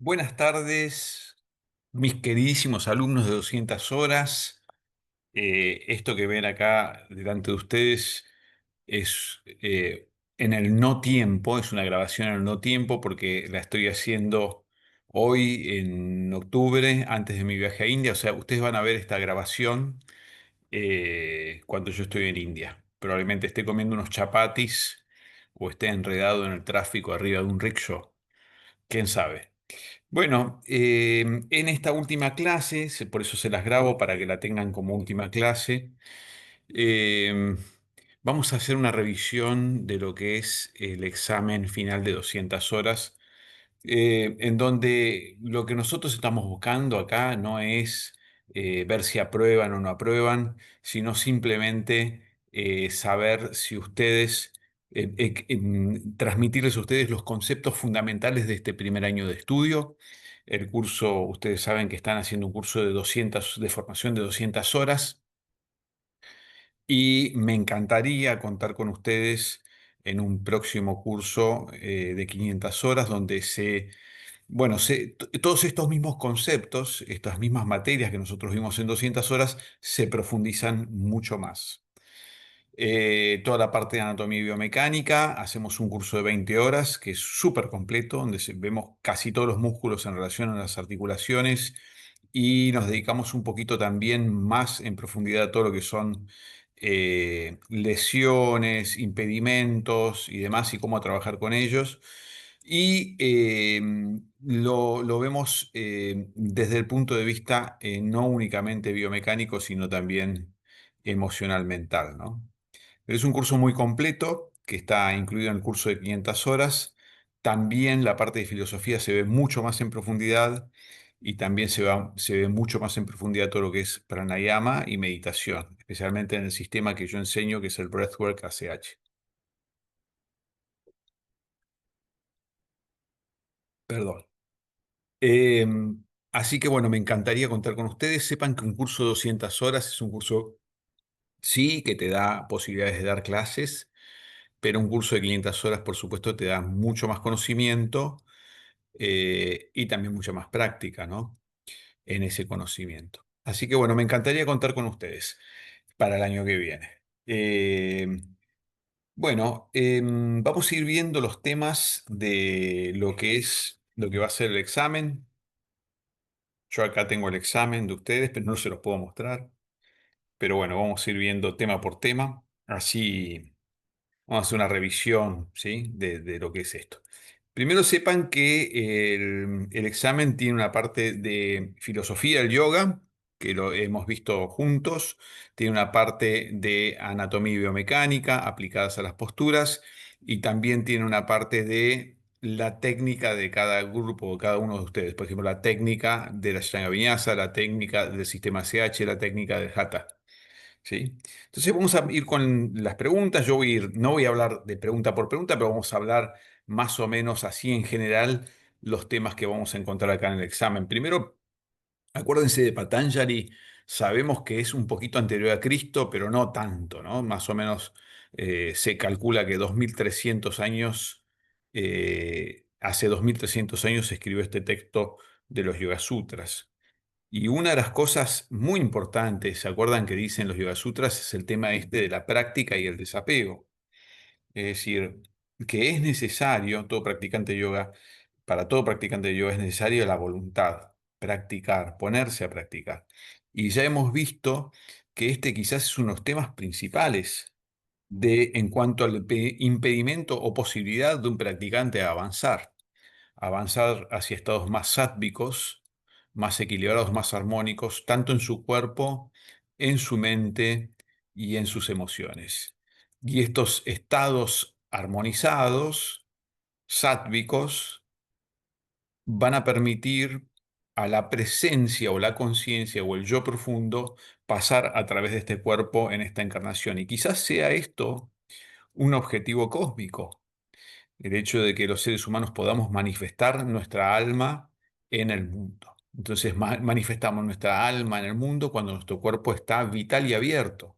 Buenas tardes, mis queridísimos alumnos de 200 horas. Esto que ven acá delante de ustedes es en el no tiempo, es una grabación en el no tiempo porque la estoy haciendo hoy en octubre, antes de mi viaje a India. O sea, ustedes van a ver esta grabación cuando yo estoy en India. Probablemente esté comiendo unos chapatis o esté enredado en el tráfico arriba de un rickshaw. ¿Quién sabe? Bueno, en esta última clase, por eso se las grabo para que la tengan como última clase, eh, vamos a hacer una revisión de lo que es el examen final de 200 horas, en donde lo que nosotros estamos buscando acá no es ver si aprueban o no aprueban, sino simplemente saber si ustedes, transmitirles a ustedes los conceptos fundamentales de este primer año de estudio. El curso, ustedes saben que están haciendo un curso de 200, de formación de 200 horas y me encantaría contar con ustedes en un próximo curso de 500 horas donde todos estos mismos conceptos, estas mismas materias que nosotros vimos en 200 horas, se profundizan mucho más. Toda la parte de anatomía y biomecánica, hacemos un curso de 20 horas que es súper completo, donde vemos casi todos los músculos en relación a las articulaciones y nos dedicamos un poquito también más en profundidad a todo lo que son lesiones, impedimentos y demás y cómo trabajar con ellos. Y lo vemos desde el punto de vista no únicamente biomecánico, sino también emocional mental, ¿no? Es un curso muy completo que está incluido en el curso de 500 horas. También la parte de filosofía se ve mucho más en profundidad y también se ve mucho más en profundidad todo lo que es pranayama y meditación, especialmente en el sistema que yo enseño, que es el Breathwork ACH. Perdón. Eh, Así que bueno, me encantaría contar con ustedes. Sepan que un curso de 200 horas es un curso, sí, que te da posibilidades de dar clases, pero un curso de 500 horas, por supuesto, te da mucho más conocimiento y también mucha más práctica, ¿no? En ese conocimiento. Así que bueno, me encantaría contar con ustedes para el año que viene. Eh, Vamos a ir viendo los temas de lo que es, lo que va a ser el examen. Yo acá tengo el examen de ustedes, pero no se los puedo mostrar. Pero bueno, vamos a ir viendo tema por tema. Así vamos a hacer una revisión, ¿sí? De lo que es esto. Primero sepan que el examen tiene una parte de filosofía del yoga, que lo hemos visto juntos, tiene una parte de anatomía y biomecánica aplicadas a las posturas y también tiene una parte de la técnica de cada grupo, cada uno de ustedes. Por ejemplo, la técnica de la Ashtanga Vinyasa, la técnica del sistema CH, la técnica del Hatha. ¿Sí? Entonces vamos a ir con las preguntas. Yo voy a ir, no voy a hablar de pregunta por pregunta, pero vamos a hablar más o menos así en general los temas que vamos a encontrar acá en el examen. Primero, acuérdense de Patanjali, sabemos que es un poquito anterior a Cristo, pero no tanto, ¿no? Más o menos se calcula que 2300 años, hace 2300 años se escribió este texto de los Yoga Sutras. Y una de las cosas muy importantes, ¿se acuerdan que dicen los Yoga Sutras? Es el tema este de la práctica y el desapego. Es decir, que es necesario, todo practicante de yoga, para todo practicante de yoga es necesario la voluntad, practicar, ponerse a practicar. Y ya hemos visto que este quizás es uno de los temas principales en cuanto al impedimento o posibilidad de un practicante a avanzar hacia estados más sáttvicos, más equilibrados, más armónicos, tanto en su cuerpo, en su mente y en sus emociones. Y estos estados armonizados, sáttvicos, van a permitir a la presencia o la conciencia o el yo profundo pasar a través de este cuerpo en esta encarnación. Y quizás sea esto un objetivo cósmico, el hecho de que los seres humanos podamos manifestar nuestra alma en el mundo. Entonces manifestamos nuestra alma en el mundo cuando nuestro cuerpo está vital y abierto.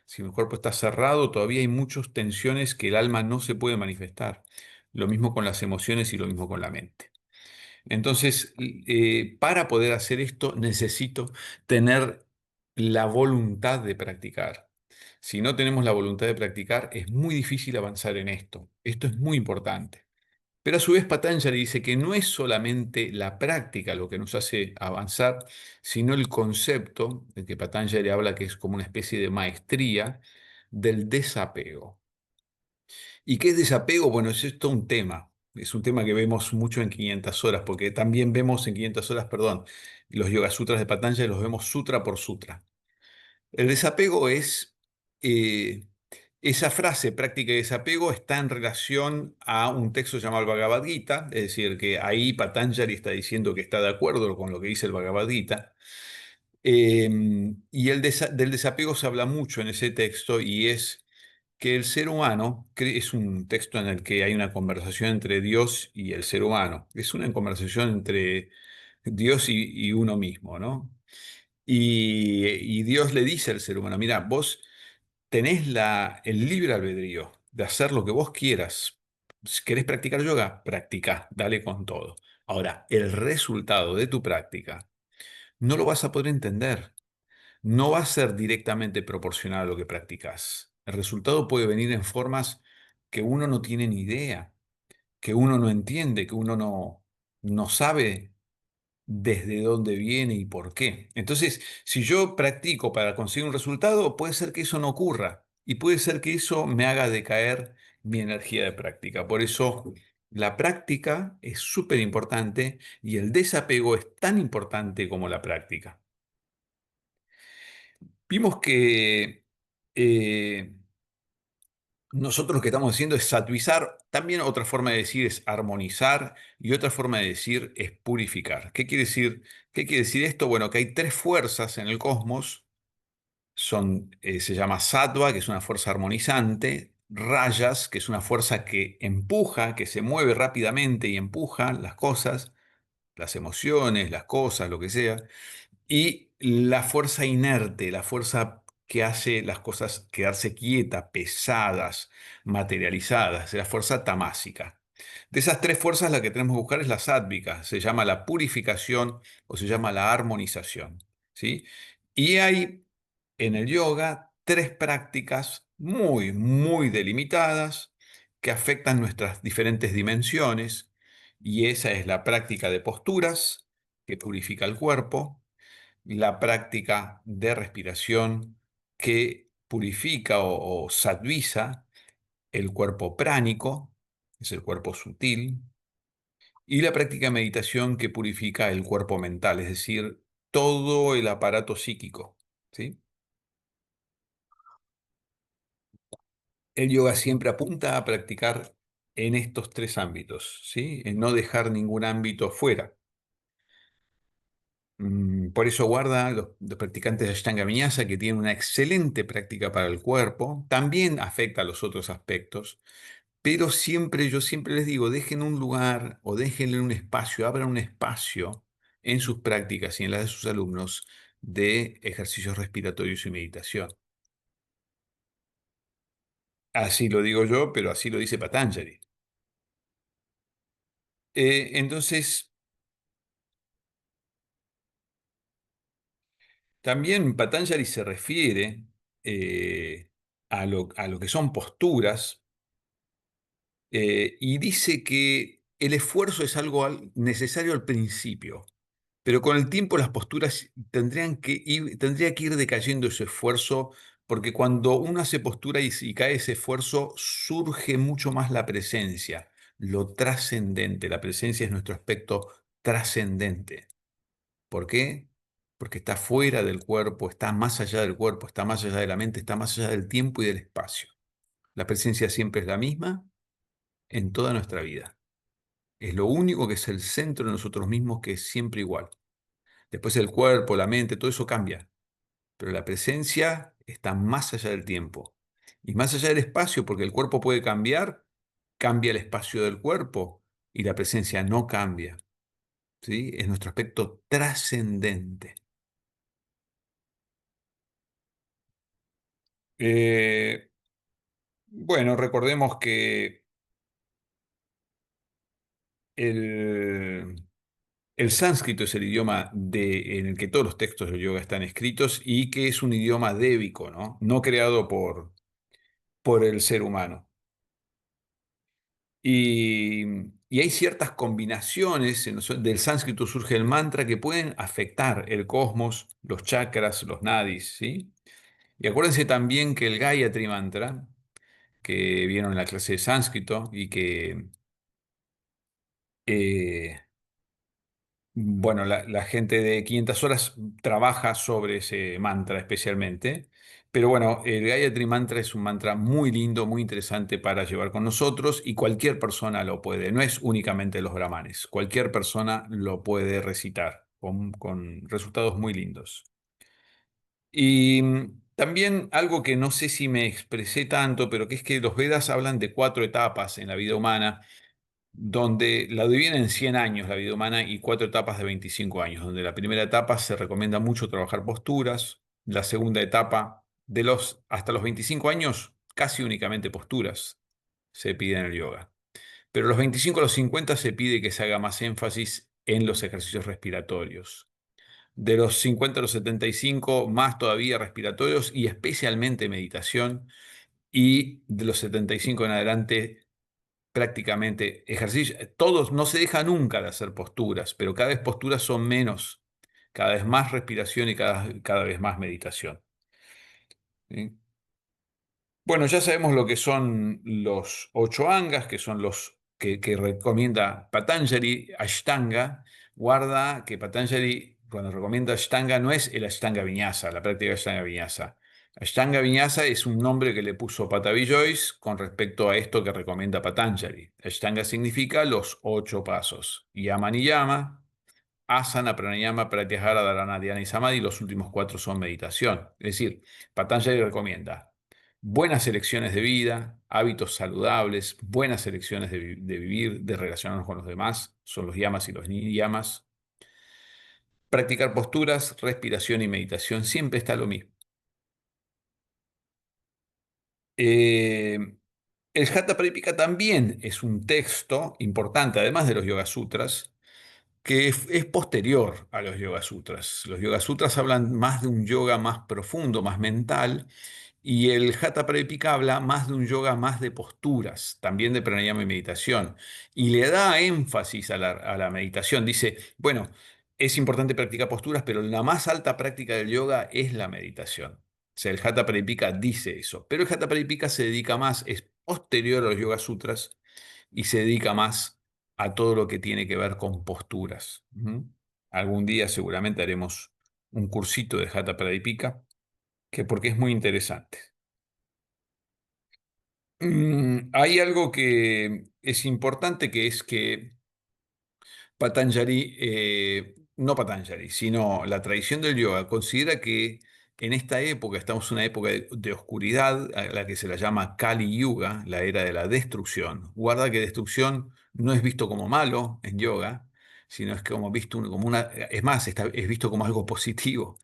Si el cuerpo está cerrado, todavía hay muchas tensiones que el alma no se puede manifestar. Lo mismo con las emociones y lo mismo con la mente. Entonces, para poder hacer esto necesito tener la voluntad de practicar. Si no tenemos la voluntad de practicar, es muy difícil avanzar en esto. Esto es muy importante. Pero a su vez Patanjali dice que no es solamente la práctica lo que nos hace avanzar, sino el concepto, del que Patanjali habla que es como una especie de maestría del desapego. ¿Y qué es desapego? Bueno, es esto un tema. Es un tema que vemos mucho en 500 horas, porque también vemos en 500 horas, perdón, los Yoga Sutras de Patanjali los vemos sutra por sutra. El desapego es, eh, esa frase, práctica de desapego, está en relación a un texto llamado el Bhagavad Gita, es decir, que ahí Patanjali está diciendo que está de acuerdo con lo que dice el Bhagavad Gita. Y del desapego se habla mucho en ese texto y es que el ser humano, es un texto en el que hay una conversación entre Dios y el ser humano, es una conversación entre Dios y uno mismo, ¿no? Y Dios le dice al ser humano, mira, vos tenés el libre albedrío de hacer lo que vos quieras. Si querés practicar yoga, practicá, dale con todo. Ahora, el resultado de tu práctica no lo vas a poder entender, no va a ser directamente proporcional a lo que practicas. El resultado puede venir en formas que uno no tiene ni idea, que uno no entiende, que uno no sabe desde dónde viene y por qué. Entonces, si yo practico para conseguir un resultado, puede ser que eso no ocurra y puede ser que eso me haga decaer mi energía de práctica. Por eso, la práctica es súper importante y el desapego es tan importante como la práctica. Vimos que eh, nosotros lo que estamos haciendo es satvizar, también otra forma de decir es armonizar y otra forma de decir es purificar. ¿Qué quiere decir? ¿Qué quiere decir esto? Bueno, que hay tres fuerzas en el cosmos. Se llama sattva, que es una fuerza armonizante, rajas, que es una fuerza que empuja, que se mueve rápidamente y empuja las cosas, las emociones, las cosas, lo que sea, y la fuerza inerte, la fuerza que hace las cosas quedarse quietas, pesadas, materializadas, es la fuerza tamásica. De esas tres fuerzas, la que tenemos que buscar es la sádvica, se llama la purificación o se llama la armonización, ¿sí? Y hay en el yoga tres prácticas muy, muy delimitadas que afectan nuestras diferentes dimensiones, y esa es la práctica de posturas, que purifica el cuerpo, la práctica de respiración que purifica o sattviza el cuerpo pránico, es el cuerpo sutil, y la práctica de meditación que purifica el cuerpo mental, es decir, todo el aparato psíquico, ¿sí? El yoga siempre apunta a practicar en estos tres ámbitos, ¿sí? En no dejar ningún ámbito fuera. Por eso guarda los practicantes de Ashtanga Vinyasa que tienen una excelente práctica para el cuerpo, también afecta a los otros aspectos, pero siempre, yo siempre les digo, dejen un lugar o déjenle un espacio, abran un espacio en sus prácticas y en las de sus alumnos de ejercicios respiratorios y meditación. Así lo digo yo, pero así lo dice Patanjali. Entonces, también Patanjali se refiere eh, a lo que son posturas. Y dice que el esfuerzo es algo necesario al principio, pero con el tiempo las posturas tendría que ir decayendo ese esfuerzo, porque cuando uno hace postura y cae ese esfuerzo, surge mucho más la presencia, lo trascendente. La presencia es nuestro aspecto trascendente. ¿Por qué? Porque está fuera del cuerpo, está más allá del cuerpo, está más allá de la mente, está más allá del tiempo y del espacio. La presencia siempre es la misma en toda nuestra vida. Es lo único que es el centro de nosotros mismos que es siempre igual. Después el cuerpo, la mente, todo eso cambia, pero la presencia está más allá del tiempo y más allá del espacio, porque el cuerpo puede cambiar, cambia el espacio del cuerpo y la presencia no cambia, ¿sí? Es nuestro aspecto trascendente. Eh, bueno, recordemos que el, El sánscrito es el idioma en el que todos los textos de yoga están escritos y que es un idioma débico, ¿no? No creado por el ser humano. Y, y hay ciertas combinaciones, del sánscrito surge el mantra que pueden afectar el cosmos, los chakras, los nadis, ¿sí? Y acuérdense también que el Gayatri Mantra, que vieron en la clase de sánscrito y que eh, bueno, la gente de 500 horas trabaja sobre ese mantra especialmente. Pero bueno, el Gayatri Mantra es un mantra muy lindo, muy interesante para llevar con nosotros y cualquier persona lo puede, no es únicamente los brahmanes, cualquier persona lo puede recitar con resultados muy lindos. Y también algo que no sé si me expresé tanto, pero que es que los Vedas hablan de cuatro etapas en la vida humana donde la dividen en 100 años la vida humana y cuatro etapas de 25 años, donde la primera etapa se recomienda mucho trabajar posturas, la segunda etapa de los hasta los 25 años casi únicamente posturas se pide en el yoga. Pero los 25 a los 50 se pide que se haga más énfasis en los ejercicios respiratorios. De los 50 a los 75 más todavía respiratorios y especialmente meditación. Y de los 75 en adelante prácticamente ejercicio. Todos no se deja nunca de hacer posturas, pero cada vez posturas son menos, cada vez más respiración y cada vez más meditación. ¿Sí? Bueno, ya sabemos lo que son los ocho angas, que son los que recomienda Patanjali, Ashtanga. Guarda que Patanjali, cuando recomienda Ashtanga, no es el Ashtanga Vinyasa, la práctica de Ashtanga Vinyasa. Ashtanga Vinyasa es un nombre que le puso Patavi Joyce con respecto a esto que recomienda Patanjali. Ashtanga significa los ocho pasos. Yama Niyama, Asana, Pranayama, Pratyahara, Dharana, Dhyana y Samadhi. Los últimos cuatro son meditación. Es decir, Patanjali recomienda buenas elecciones de vida, hábitos saludables, buenas elecciones de vivir, de relacionarnos con los demás, son los yamas y los niyamas. Practicar posturas, respiración y meditación, siempre está lo mismo. Eh, el Hatha Pradipika también es un texto importante, además de los Yoga Sutras, que es posterior a los Yoga Sutras. Los Yoga Sutras hablan más de un yoga más profundo, más mental, y el Hatha Pradipika habla más de un yoga más de posturas, también de pranayama y meditación, y le da énfasis a la meditación. Dice, bueno, es importante practicar posturas, pero la más alta práctica del yoga es la meditación. O sea, el Hatha Pradipika dice eso, pero el Hatha Pradipika se dedica más, es posterior a los Yoga Sutras, y se dedica más a todo lo que tiene que ver con posturas. ¿Mm? Algún día seguramente haremos un cursito de Hatha Pradipika, que porque es muy interesante. Hay algo que es importante, que es que Patanjali, no Patanjali, sino la tradición del yoga, considera que en esta época, estamos en una época de oscuridad, a la que se la llama Kali Yuga, la era de la destrucción. Guarda que destrucción no es visto como malo en yoga, sino es como visto como una, es más, es visto como algo positivo,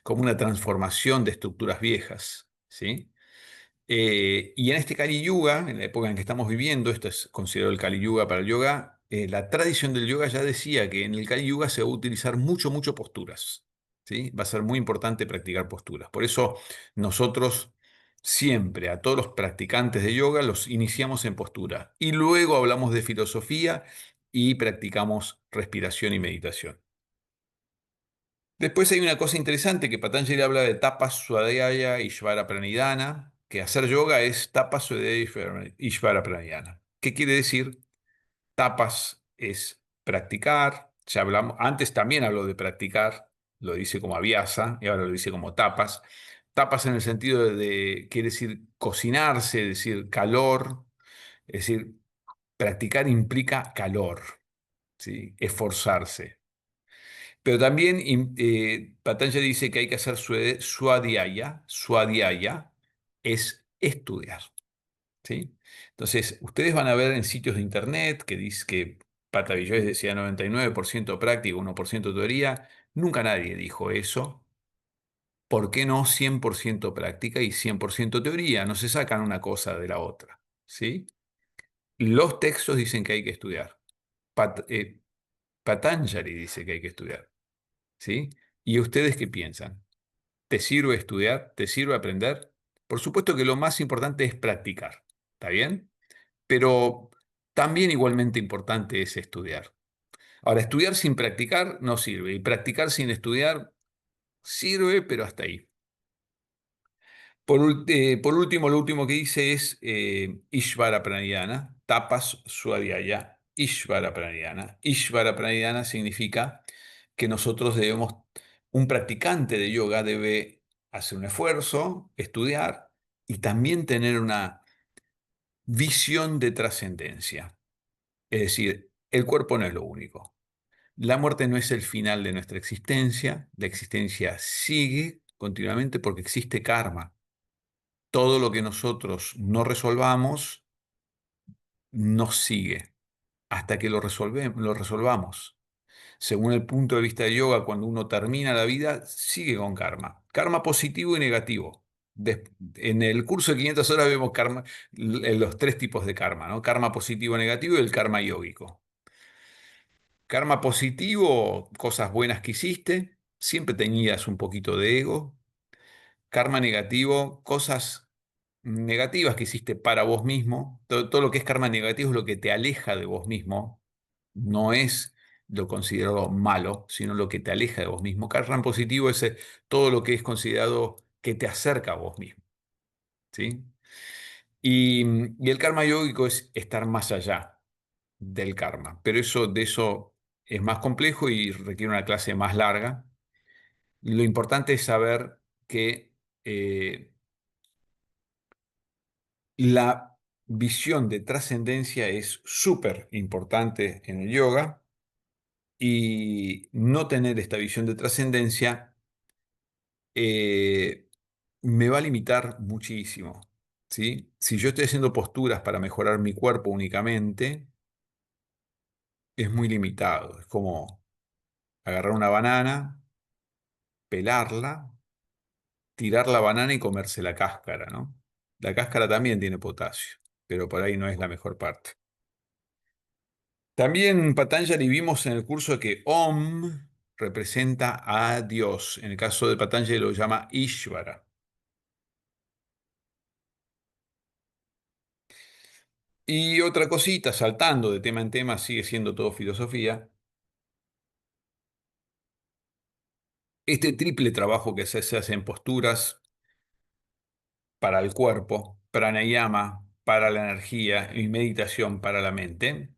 como una transformación de estructuras viejas, ¿sí? Y en este Kali Yuga, en la época en que estamos viviendo, esto es considerado el Kali Yuga para el yoga, la tradición del yoga ya decía que en el Kali Yuga se va a utilizar mucho posturas, ¿sí? Va a ser muy importante practicar posturas. Por eso nosotros siempre a todos los practicantes de yoga los iniciamos en postura y luego hablamos de filosofía y practicamos respiración y meditación. Después hay una cosa interesante que Patanjali habla de tapas, swadhyaya y Ishvara pranidhana, que hacer yoga es tapas, swadhyaya y Ishvara pranidhana. ¿Qué quiere decir? Tapas es practicar, ya hablamos, antes también habló de practicar, lo dice como abhyasa y ahora lo dice como tapas. Tapas en el sentido quiere decir cocinarse, es decir, calor, es decir, practicar implica calor, ¿sí? Esforzarse. Pero también Patanjali dice que hay que hacer swadhyaya. Swadhyaya es estudiar, ¿sí? Entonces, ustedes van a ver en sitios de internet que dice que Patavi Joyce decía 99% práctica, 1% teoría. Nunca nadie dijo eso. ¿Por qué no 100% práctica y 100% teoría? No se sacan una cosa de la otra, ¿sí? Los textos dicen que hay que estudiar. Patanjali dice que hay que estudiar, ¿sí? ¿Y ustedes qué piensan? ¿Te sirve estudiar? ¿Te sirve aprender? Por supuesto que lo más importante es practicar, ¿está bien? Pero también igualmente importante es estudiar. Ahora, estudiar sin practicar no sirve y practicar sin estudiar sirve, pero hasta ahí. Por último, lo último que dice es Ishvara Pranayana, tapas swadhyaya, Ishvara Pranayana. Ishvara Pranayana significa que nosotros debemos, un practicante de yoga debe hacer un esfuerzo, estudiar y también tener una visión de trascendencia. Es decir, el cuerpo no es lo único. La muerte no es el final de nuestra existencia, la existencia sigue continuamente porque existe karma. Todo lo que nosotros no resolvamos nos sigue hasta que lo resolvamos. Según el punto de vista de yoga, cuando uno termina la vida, sigue con karma. Karma positivo y negativo. En el curso de 500 horas vemos karma, los tres tipos de karma, ¿no? Karma positivo, negativo y el karma yógico. Karma positivo, cosas buenas que hiciste, siempre tenías un poquito de ego. Karma negativo, cosas negativas que hiciste para vos mismo. Todo lo que es karma negativo es lo que te aleja de vos mismo. No es lo considerado malo, sino lo que te aleja de vos mismo. Karma positivo es todo lo que es considerado que te acerca a vos mismo, ¿sí? Y el karma yógico es estar más allá del karma. Pero de eso es más complejo y requiere una clase más larga. Lo importante es saber que la visión de trascendencia es súper importante en el yoga y no tener esta visión de trascendencia eh, me va a limitar muchísimo, ¿sí? Si yo estoy haciendo posturas para mejorar mi cuerpo únicamente, es muy limitado. Es como agarrar una banana, pelarla, tirar la banana y comerse la cáscara, ¿no? La cáscara también tiene potasio, pero por ahí no es la mejor parte. También Patanjali vimos en el curso que Om representa a Dios. En el caso de Patanjali lo llama Ishvara. Y otra cosita, saltando de tema en tema, sigue siendo todo filosofía. Este triple trabajo que se hace en posturas para el cuerpo, pranayama para la energía y meditación para la mente,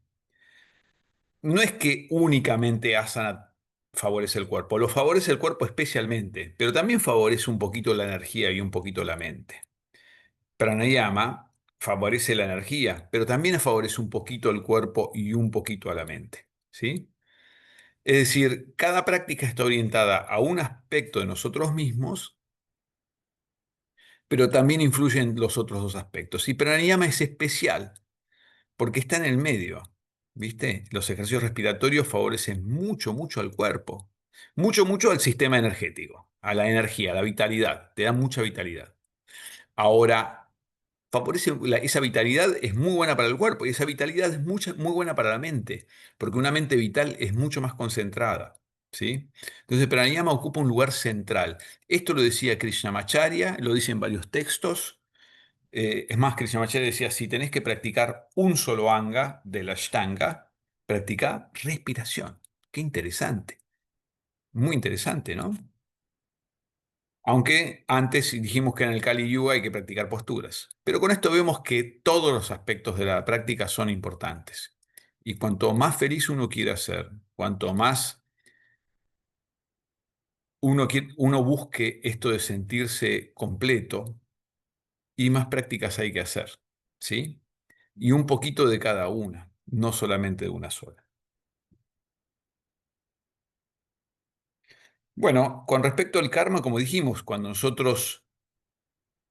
no es que únicamente asana favorece el cuerpo, lo favorece el cuerpo especialmente, pero también favorece un poquito la energía y un poquito la mente. Pranayama favorece la energía, pero también favorece un poquito el cuerpo y un poquito a la mente, ¿sí? Es decir, cada práctica está orientada a un aspecto de nosotros mismos, pero también influyen los otros dos aspectos. Y pranayama es especial porque está en el medio, ¿viste? Los ejercicios respiratorios favorecen mucho, mucho al cuerpo, mucho, mucho al sistema energético, a la energía, a la vitalidad, te da mucha vitalidad. Ahora, esa vitalidad es muy buena para el cuerpo y esa vitalidad es muy buena para la mente, porque una mente vital es mucho más concentrada, ¿sí? Entonces, pranayama ocupa un lugar central. Esto lo decía Krishnamacharya, lo dice en varios textos. Es más, Krishnamacharya decía, si tenés que practicar un solo anga de la Ashtanga, practica respiración. Qué interesante, muy interesante, ¿no? Aunque antes dijimos que en el Kali Yuga hay que practicar posturas. Pero con esto vemos que todos los aspectos de la práctica son importantes. Y cuanto más feliz uno quiera ser, cuanto más uno busque esto de sentirse completo, y más prácticas hay que hacer, ¿sí? Y un poquito de cada una, no solamente de una sola. Bueno, con respecto al karma, como dijimos, cuando nosotros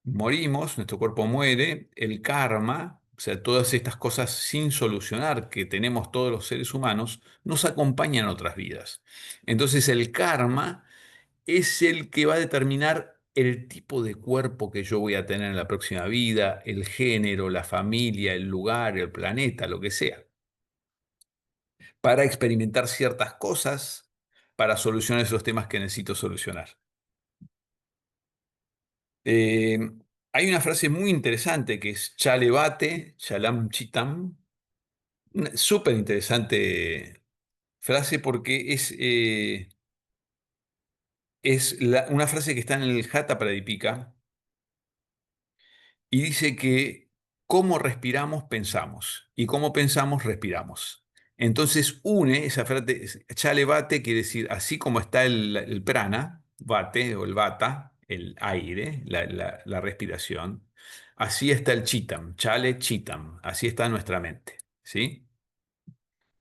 morimos, nuestro cuerpo muere, el karma, o sea, todas estas cosas sin solucionar que tenemos todos los seres humanos, nos acompañan a otras vidas. Entonces el karma es el que va a determinar el tipo de cuerpo que yo voy a tener en la próxima vida, el género, la familia, el lugar, el planeta, lo que sea. para experimentar ciertas cosas, para solucionar esos temas que necesito solucionar. Eh, Hay una frase muy interesante que es Chalebate, Chalam Chitam, una súper interesante frase porque es una frase que está en el Hatha Pradipika y dice que cómo respiramos, pensamos, y cómo pensamos, respiramos. Entonces une esa frase, chale vate, quiere decir, así como está el prana, vate o el vata, el aire, la respiración, así está el chitam, chale chitam, así está nuestra mente, ¿sí?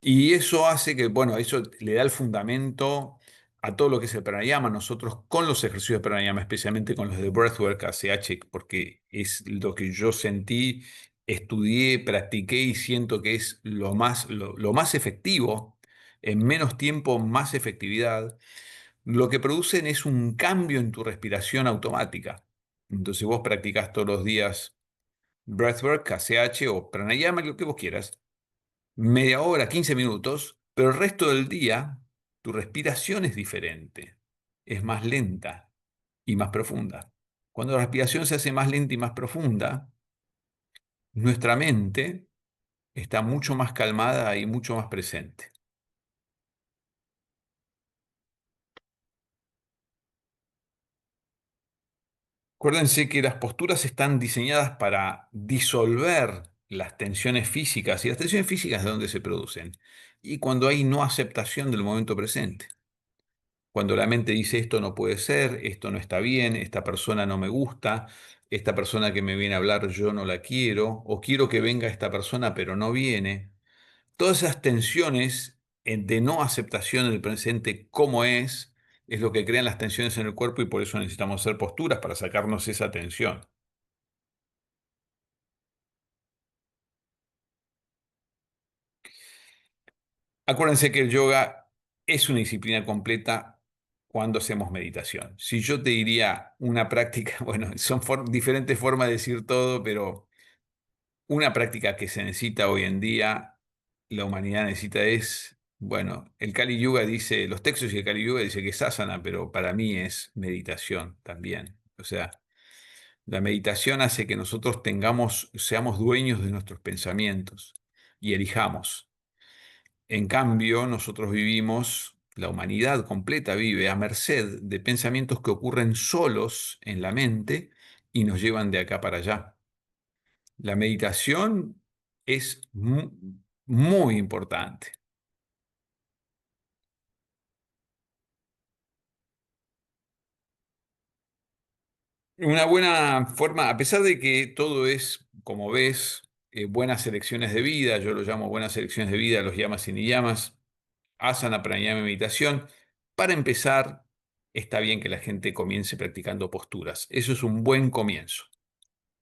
Y eso hace que, bueno, eso le da el fundamento a todo lo que es el pranayama. Nosotros con los ejercicios de pranayama, especialmente con los de breathwork, ACH, porque es lo que yo sentí, estudié, practiqué y siento que es lo más efectivo, en menos tiempo, más efectividad, lo que producen es un cambio en tu respiración automática. Entonces vos practicás todos los días breathwork, ACH o pranayama, lo que vos quieras media hora, 15 minutos, pero el resto del día tu respiración es diferente, es más lenta y más profunda. Cuando la respiración se hace más lenta y más profunda, nuestra mente está mucho más calmada y mucho más presente. Acuérdense que las posturas están diseñadas para disolver las tensiones físicas y las tensiones físicas de dónde se producen. Y cuando hay no aceptación del momento presente. Cuando la mente dice esto no puede ser, esto no está bien, esta persona no me gusta, esta persona que me viene a hablar yo no la quiero, o quiero que venga esta persona pero no viene. Todas esas tensiones de no aceptación del presente como es lo que crean las tensiones en el cuerpo y por eso necesitamos hacer posturas para sacarnos esa tensión. Acuérdense que el yoga es una disciplina completa cuando hacemos meditación. Si yo te diría una práctica, bueno, son diferentes formas de decir todo, pero una práctica que se necesita hoy en día, la humanidad necesita es, bueno, el Kali Yuga dice, los textos y el Kali Yuga dice que es asana, pero para mí es meditación también. O sea, la meditación hace que nosotros seamos dueños de nuestros pensamientos y elijamos. En cambio, nosotros vivimos, la humanidad completa vive a merced de pensamientos que ocurren solos en la mente y nos llevan de acá para allá. La meditación es muy importante. Una buena forma, a pesar de que todo es, como ves, buenas elecciones de vida, yo lo llamo buenas elecciones de vida, los llamas y niyamas, asana, pranayama y meditación. Para empezar, está bien que la gente comience practicando posturas. Eso es un buen comienzo.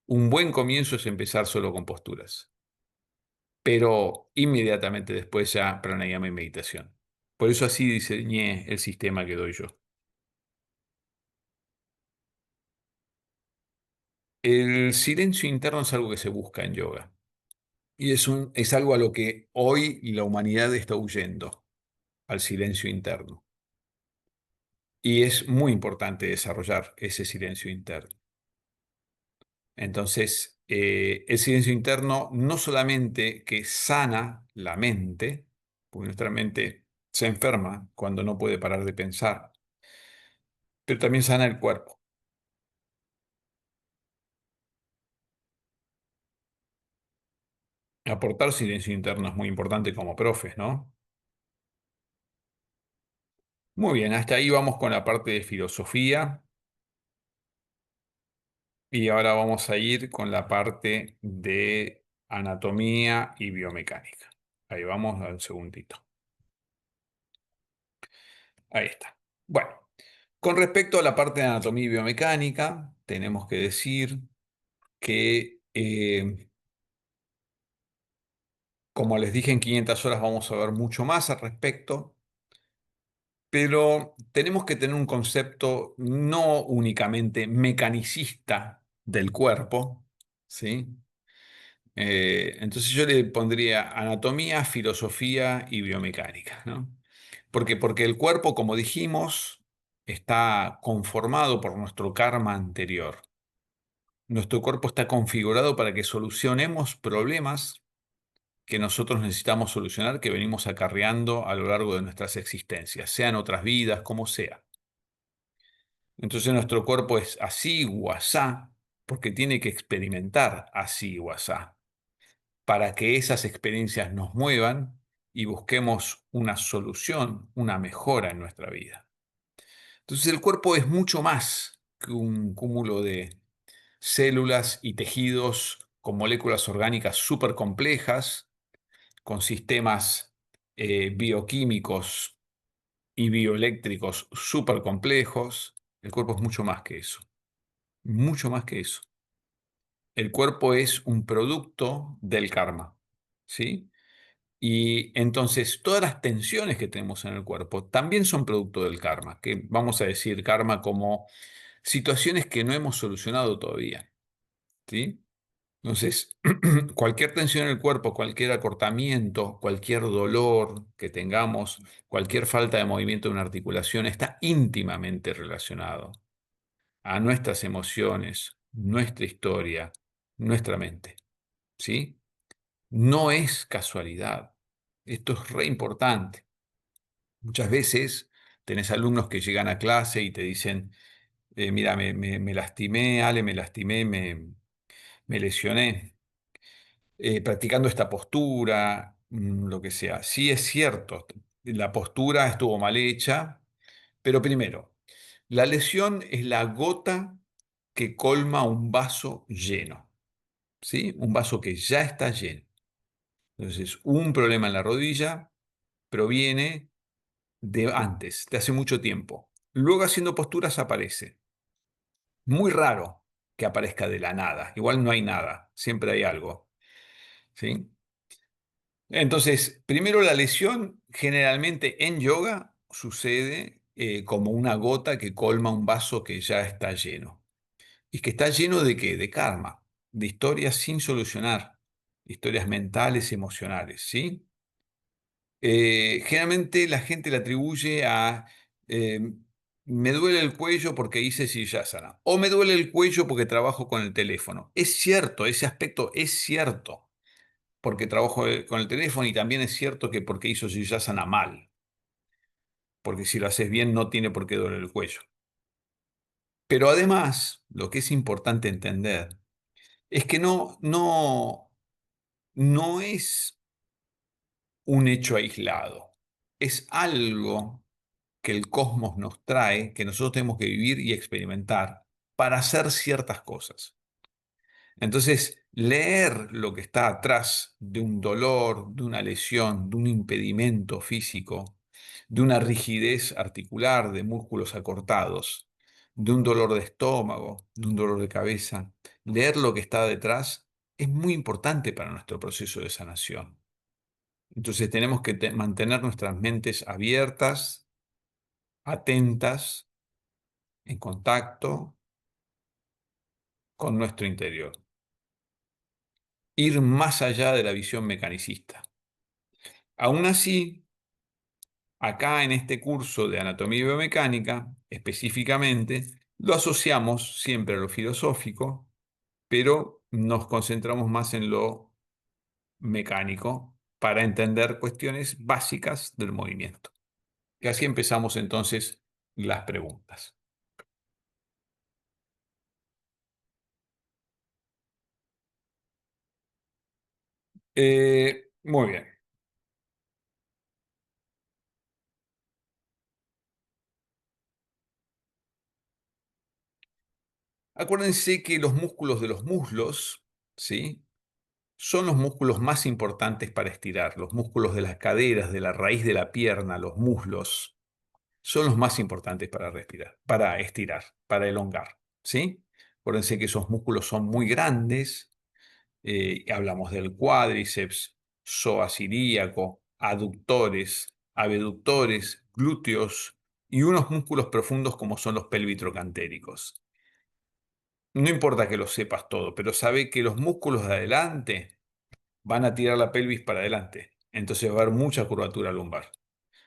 Un buen comienzo es empezar solo con posturas, pero inmediatamente después ya pranayama y meditación. Por eso así diseñé el sistema que doy yo. El silencio interno es algo que se busca en yoga y es algo a lo que hoy la humanidad está huyendo, al silencio interno. Y es muy importante desarrollar ese silencio interno. Entonces, el silencio interno no solamente que sana la mente, porque nuestra mente se enferma cuando no puede parar de pensar, pero también sana el cuerpo. Aportar silencio interno es muy importante como profes, ¿no? Muy bien, hasta ahí vamos con la parte de filosofía y ahora vamos a ir con la parte de anatomía y biomecánica. Ahí vamos al segundito. Ahí está. Bueno, con respecto a la parte de anatomía y biomecánica, tenemos que decir que, como les dije, en 500 horas vamos a ver mucho más al respecto, pero tenemos que tener un concepto no únicamente mecanicista del cuerpo, ¿sí? Entonces yo le pondría anatomía, filosofía y biomecánica, ¿no? Porque el cuerpo, como dijimos, está conformado por nuestro karma anterior. Nuestro cuerpo está configurado para que solucionemos problemas que nosotros necesitamos solucionar, que venimos acarreando a lo largo de nuestras existencias, sean otras vidas, como sea. Entonces nuestro cuerpo es así o asá, porque tiene que experimentar así o asá, para que esas experiencias nos muevan y busquemos una solución, una mejora en nuestra vida. Entonces el cuerpo es mucho más que un cúmulo de células y tejidos con moléculas orgánicas súper complejas, con sistemas bioquímicos y bioeléctricos súper complejos. El cuerpo es mucho más que eso, mucho más que eso. El cuerpo es un producto del karma, ¿sí? Y entonces todas las tensiones que tenemos en el cuerpo también son producto del karma, que vamos a decir karma como situaciones que no hemos solucionado todavía, ¿sí? Entonces, cualquier tensión en el cuerpo, cualquier acortamiento, cualquier dolor que tengamos, cualquier falta de movimiento de una articulación está íntimamente relacionado a nuestras emociones, nuestra historia, nuestra mente, ¿sí? No es casualidad. Esto es re importante. Muchas veces tenés alumnos que llegan a clase y te dicen, mira, me lastimé, Ale, me lastimé, me lesioné practicando esta postura, lo que sea. Sí es cierto, la postura estuvo mal hecha, pero primero, la lesión es la gota que colma un vaso lleno, ¿sí? Un vaso que ya está lleno. Entonces, un problema en la rodilla proviene de antes, de hace mucho tiempo. Luego haciendo posturas aparece. Muy raro que aparezca de la nada. Igual no hay nada, siempre hay algo, ¿sí? Entonces, primero la lesión generalmente en yoga sucede como una gota que colma un vaso que ya está lleno. ¿Y que está lleno de qué? De karma, de historias sin solucionar, historias mentales, emocionales, ¿sí? Generalmente la gente le atribuye a eh, me duele el cuello porque hice Siddhasana o me duele el cuello porque trabajo con el teléfono. Es cierto, ese aspecto es cierto porque trabajo con el teléfono y también es cierto que porque hizo Siddhasana mal, porque si lo haces bien no tiene por qué doler el cuello. Pero además, lo que es importante entender es que no es un hecho aislado, es algo que el cosmos nos trae, que nosotros tenemos que vivir y experimentar para hacer ciertas cosas. Entonces, leer lo que está atrás de un dolor, de una lesión, de un impedimento físico, de una rigidez articular, de músculos acortados, de un dolor de estómago, de un dolor de cabeza, leer lo que está detrás es muy importante para nuestro proceso de sanación. Entonces tenemos que mantener nuestras mentes abiertas, atentas, en contacto con nuestro interior. Ir más allá de la visión mecanicista. Aún así, acá en este curso de anatomía y biomecánica, específicamente, lo asociamos siempre a lo filosófico, pero nos concentramos más en lo mecánico para entender cuestiones básicas del movimiento. Y así empezamos entonces las preguntas. Muy bien. Acuérdense que los músculos de los muslos, ¿sí? Son los músculos más importantes para estirar. Los músculos de las caderas, de la raíz de la pierna, los muslos, son los más importantes para respirar, para estirar, para elongar, ¿sí? Acuérdense que esos músculos son muy grandes. Hablamos del cuádriceps, psoas ilíaco, aductores, abductores, glúteos y unos músculos profundos como son los pelvitrocantéricos. No importa que lo sepas todo, pero sabe que los músculos de adelante van a tirar la pelvis para adelante. Entonces va a haber mucha curvatura lumbar.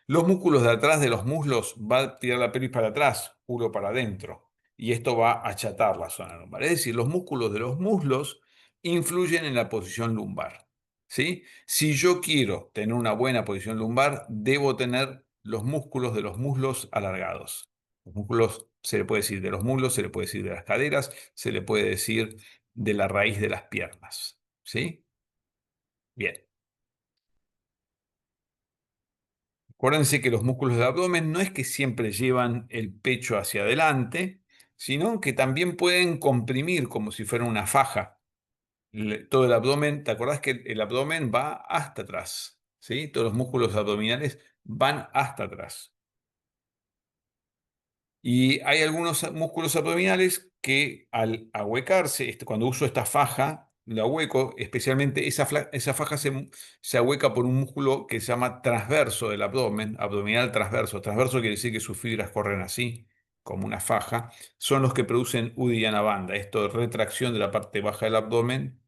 Los músculos de atrás de los muslos va a tirar la pelvis para atrás, culo para adentro. Y esto va a achatar la zona lumbar. Es decir, los músculos de los muslos influyen en la posición lumbar. ¿Sí? Si yo quiero tener una buena posición lumbar, debo tener los músculos de los muslos alargados. Los músculos, se le puede decir de los muslos, se le puede decir de las caderas, se le puede decir de la raíz de las piernas. ¿Sí? Bien. Acuérdense que los músculos del abdomen no es que siempre llevan el pecho hacia adelante, sino que también pueden comprimir como si fuera una faja. Todo el abdomen, ¿te acordás que el abdomen va hasta atrás? ¿Sí? Todos los músculos abdominales van hasta atrás. Y hay algunos músculos abdominales que al ahuecarse, cuando uso esta faja, la ahueco, especialmente esa faja se ahueca por un músculo que se llama transverso del abdomen, abdominal transverso. Transverso quiere decir que sus fibras corren así, como una faja. Son los que producen Uddiyana Bandha, esto de retracción de la parte baja del abdomen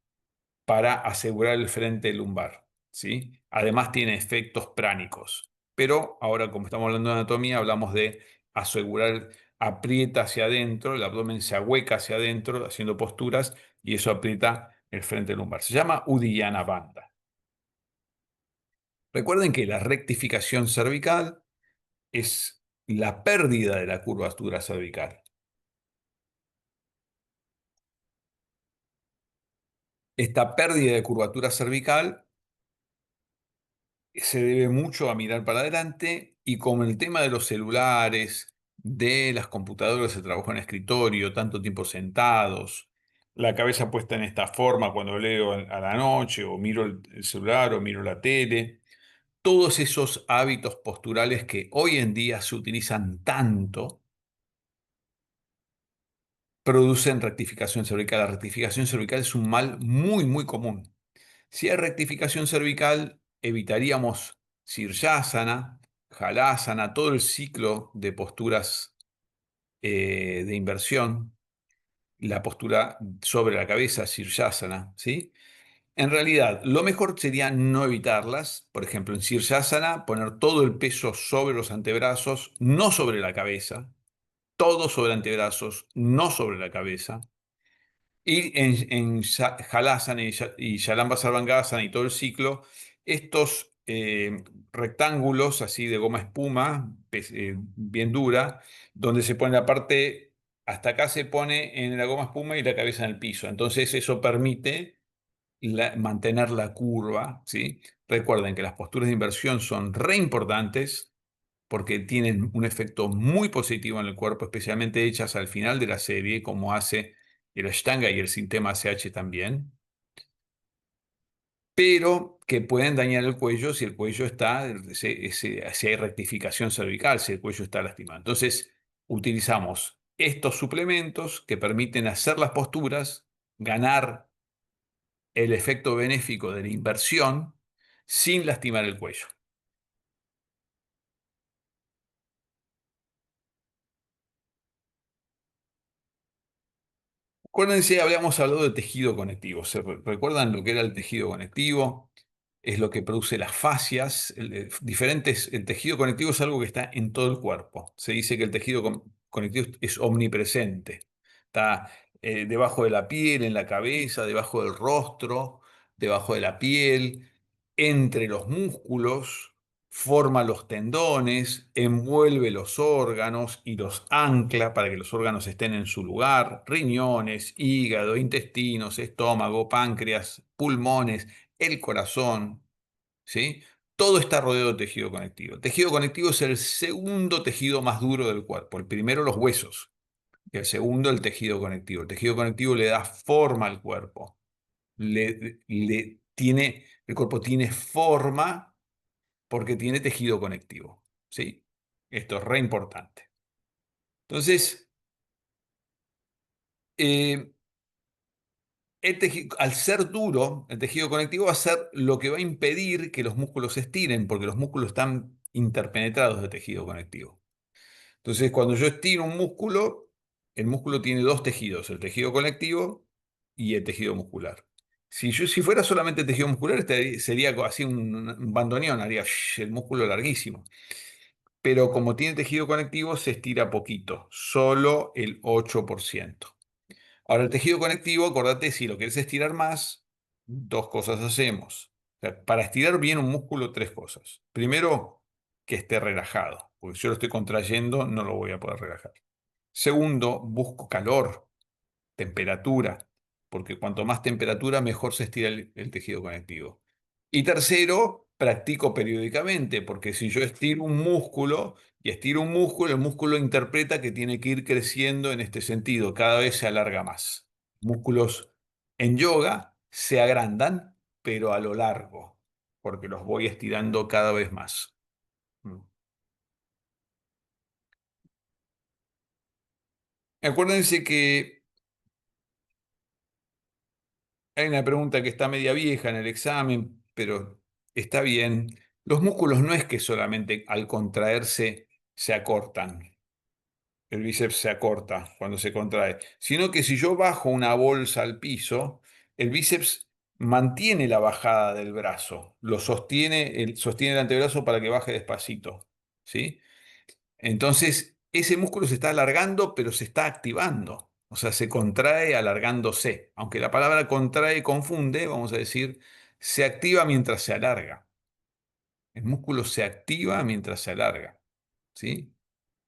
para asegurar el frente lumbar, ¿sí? Además tiene efectos pránicos. Pero ahora, como estamos hablando de anatomía, hablamos de asegurar, aprieta hacia adentro, el abdomen se ahueca hacia adentro, haciendo posturas, y eso aprieta el frente lumbar. Se llama Uddiyana Bandha. Recuerden que la rectificación cervical es la pérdida de la curvatura cervical. Esta pérdida de curvatura cervical se debe mucho a mirar para adelante y como el tema de los celulares, de las computadoras, el trabajo en escritorio, tanto tiempo sentados, la cabeza puesta en esta forma cuando leo a la noche o miro el celular o miro la tele, todos esos hábitos posturales que hoy en día se utilizan tanto, producen rectificación cervical. La rectificación cervical es un mal muy, muy común. Si hay rectificación cervical, evitaríamos Sirsasana, Halasana, todo el ciclo de posturas de inversión, la postura sobre la cabeza, Sirsasana, ¿sí? En realidad, lo mejor sería no evitarlas. Por ejemplo, en Sirsasana, poner todo el peso sobre los antebrazos, no sobre la cabeza, todo sobre antebrazos, no sobre la cabeza. Y en Halasana y Salambasarvangasana y todo el ciclo, estos rectángulos así de goma espuma, bien dura, donde se pone la parte, hasta acá se pone en la goma espuma y la cabeza en el piso. Entonces eso permite mantener la curva, ¿sí? Recuerden que las posturas de inversión son re importantes porque tienen un efecto muy positivo en el cuerpo, especialmente hechas al final de la serie, como hace el Ashtanga y el Sistema ACH también, pero que pueden dañar el cuello si el cuello está, si hay rectificación cervical, si el cuello está lastimado. Entonces, utilizamos estos suplementos que permiten hacer las posturas, ganar el efecto benéfico de la inversión sin lastimar el cuello. Acuérdense, habíamos hablado de tejido conectivo. ¿Recuerdan lo que era el tejido conectivo? Es lo que produce las fascias. El tejido conectivo es algo que está en todo el cuerpo. Se dice que el tejido conectivo es omnipresente. Está debajo de la piel, en la cabeza, debajo del rostro, debajo de la piel, entre los músculos, forma los tendones, envuelve los órganos y los ancla para que los órganos estén en su lugar, riñones, hígado, intestinos, estómago, páncreas, pulmones, el corazón, ¿sí? Todo está rodeado de tejido conectivo. El tejido conectivo es el segundo tejido más duro del cuerpo. El primero, los huesos. Y el segundo, el tejido conectivo. El tejido conectivo le da forma al cuerpo. El cuerpo tiene forma porque tiene tejido conectivo, ¿sí? Esto es re importante. Entonces, eh, al ser duro, el tejido conectivo va a ser lo que va a impedir que los músculos se estiren, porque los músculos están interpenetrados de tejido conectivo. Entonces, cuando yo estiro un músculo, el músculo tiene dos tejidos, el tejido conectivo y el tejido muscular. Si fuera solamente tejido muscular, sería así un bandoneón, haría el músculo larguísimo. Pero como tiene tejido conectivo, se estira poquito, solo el 8%. Ahora, el tejido conectivo, acordate, si lo querés estirar más, dos cosas hacemos. O sea, para estirar bien un músculo, tres cosas. Primero, que esté relajado, porque si yo lo estoy contrayendo, no lo voy a poder relajar. Segundo, busco calor, temperatura, porque cuanto más temperatura, mejor se estira el tejido conectivo. Y tercero, practico periódicamente, porque si yo estiro un músculo y estiro un músculo, el músculo interpreta que tiene que ir creciendo en este sentido, cada vez se alarga más. Músculos en yoga se agrandan, pero a lo largo, porque los voy estirando cada vez más. Mm. Acuérdense que hay una pregunta que está media vieja en el examen, pero está bien. Los músculos no es que solamente al contraerse se acortan, el bíceps se acorta cuando se contrae, sino que si yo bajo una bolsa al piso, el bíceps mantiene la bajada del brazo, lo sostiene, sostiene el antebrazo para que baje despacito, ¿sí? Entonces, ese músculo se está alargando, pero se está activando. O sea, se contrae alargándose. Aunque la palabra contrae confunde, vamos a decir, se activa mientras se alarga. El músculo se activa mientras se alarga. ¿Sí?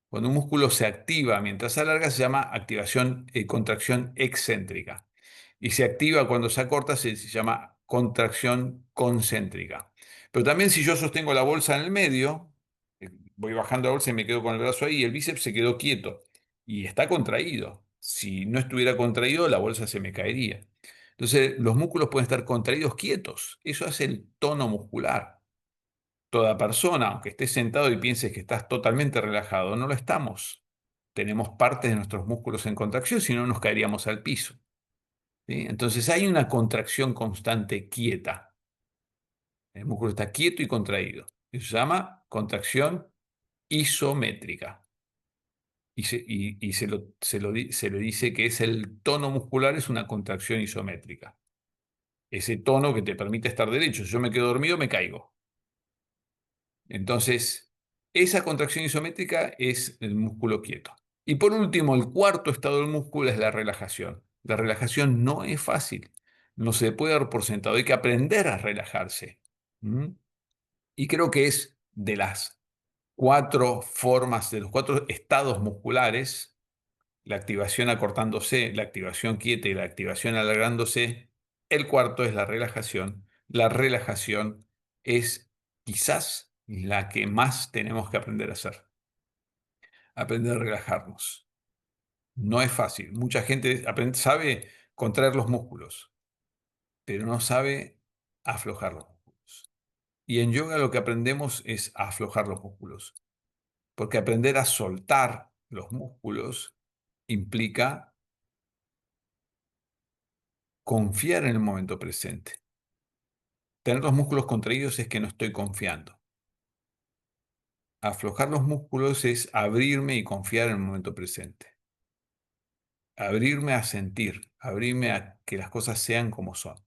Cuando un músculo se activa mientras se alarga, se llama activación, contracción excéntrica. Y se activa cuando se acorta, se llama contracción concéntrica. Pero también si yo sostengo la bolsa en el medio, voy bajando la bolsa y me quedo con el brazo ahí, y el bíceps se quedó quieto y está contraído. Si no estuviera contraído, la bolsa se me caería. Entonces, los músculos pueden estar contraídos quietos. Eso hace el tono muscular. Toda persona, aunque estés sentado y pienses que estás totalmente relajado, no lo estamos. Tenemos partes de nuestros músculos en contracción, si no nos caeríamos al piso. ¿Sí? Entonces hay una contracción constante quieta. El músculo está quieto y contraído. Eso se llama contracción isométrica. Se le dice que es el tono muscular, es una contracción isométrica. Ese tono que te permite estar derecho. Si yo me quedo dormido, me caigo. Entonces, esa contracción isométrica es el músculo quieto. Y por último, el cuarto estado del músculo es la relajación. La relajación no es fácil, no se puede dar por sentado, hay que aprender a relajarse. ¿Mm? Y creo que es de las cuatro formas, de los cuatro estados musculares, la activación acortándose, la activación quieta y la activación alargándose, el cuarto es la relajación. La relajación es quizás la que más tenemos que aprender a hacer, aprender a relajarnos. No es fácil. Mucha gente sabe contraer los músculos, pero no sabe aflojar los músculos. Y en yoga lo que aprendemos es a aflojar los músculos, porque aprender a soltar los músculos implica confiar en el momento presente. Tener los músculos contraídos es que no estoy confiando. Aflojar los músculos es abrirme y confiar en el momento presente. Abrirme a sentir, abrirme a que las cosas sean como son.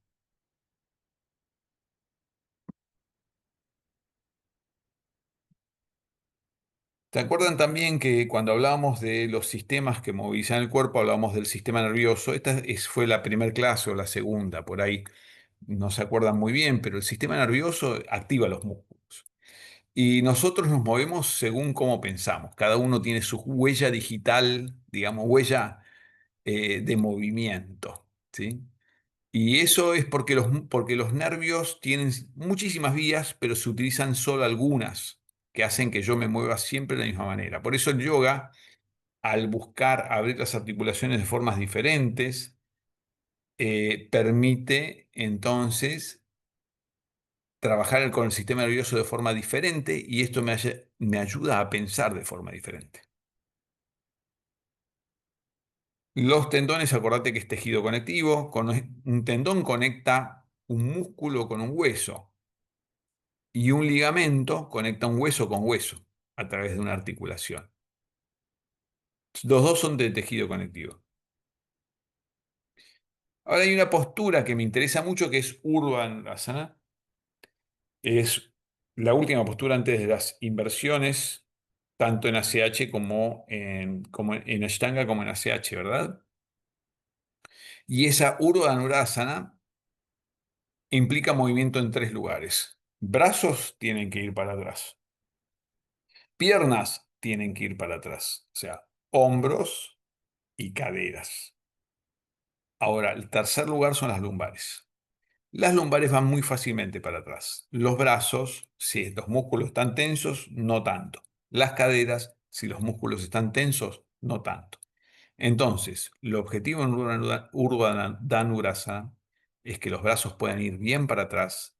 ¿Te acuerdan también que cuando hablábamos de los sistemas que movilizan el cuerpo, hablábamos del sistema nervioso? Fue la primera clase o la segunda, por ahí no se acuerdan muy bien, pero el sistema nervioso activa los músculos. Y nosotros nos movemos según cómo pensamos. Cada uno tiene su huella digital, digamos, huella de movimiento, ¿sí? Y eso es porque los nervios tienen muchísimas vías, pero se utilizan solo algunas, que hacen que yo me mueva siempre de la misma manera. Por eso el yoga, al buscar abrir las articulaciones de formas diferentes, permite entonces trabajar con el sistema nervioso de forma diferente y esto me ayuda a pensar de forma diferente. Los tendones, acordate que es tejido conectivo. Un tendón conecta un músculo con un hueso y un ligamento conecta un hueso con hueso a través de una articulación. Los dos son de tejido conectivo. Ahora hay una postura que me interesa mucho que es Urdhvanasana. Es la última postura antes de las inversiones, tanto en ACH como en Ashtanga como en ACH, ¿verdad? Y esa Urdhva Dhanurasana implica movimiento en tres lugares. Brazos tienen que ir para atrás. Piernas tienen que ir para atrás. O sea, hombros y caderas. Ahora, el tercer lugar son las lumbares. Las lumbares van muy fácilmente para atrás. Los brazos, si los músculos están tensos, no tanto. Las caderas, si los músculos están tensos, no tanto. Entonces, el objetivo en Urdhva Dhanurasana es que los brazos puedan ir bien para atrás,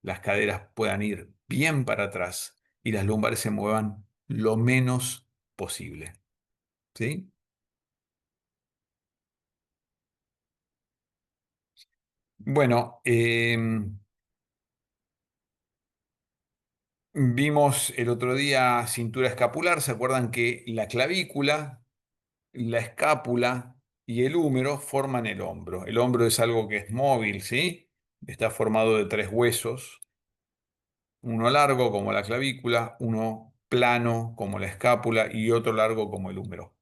las caderas puedan ir bien para atrás y las lumbares se muevan lo menos posible. ¿Sí? Bueno, vimos el otro día cintura escapular. ¿Se acuerdan que la clavícula, la escápula y el húmero forman el hombro? El hombro es algo que es móvil, ¿sí? Está formado de tres huesos, uno largo como la clavícula, uno plano como la escápula y otro largo como el húmero.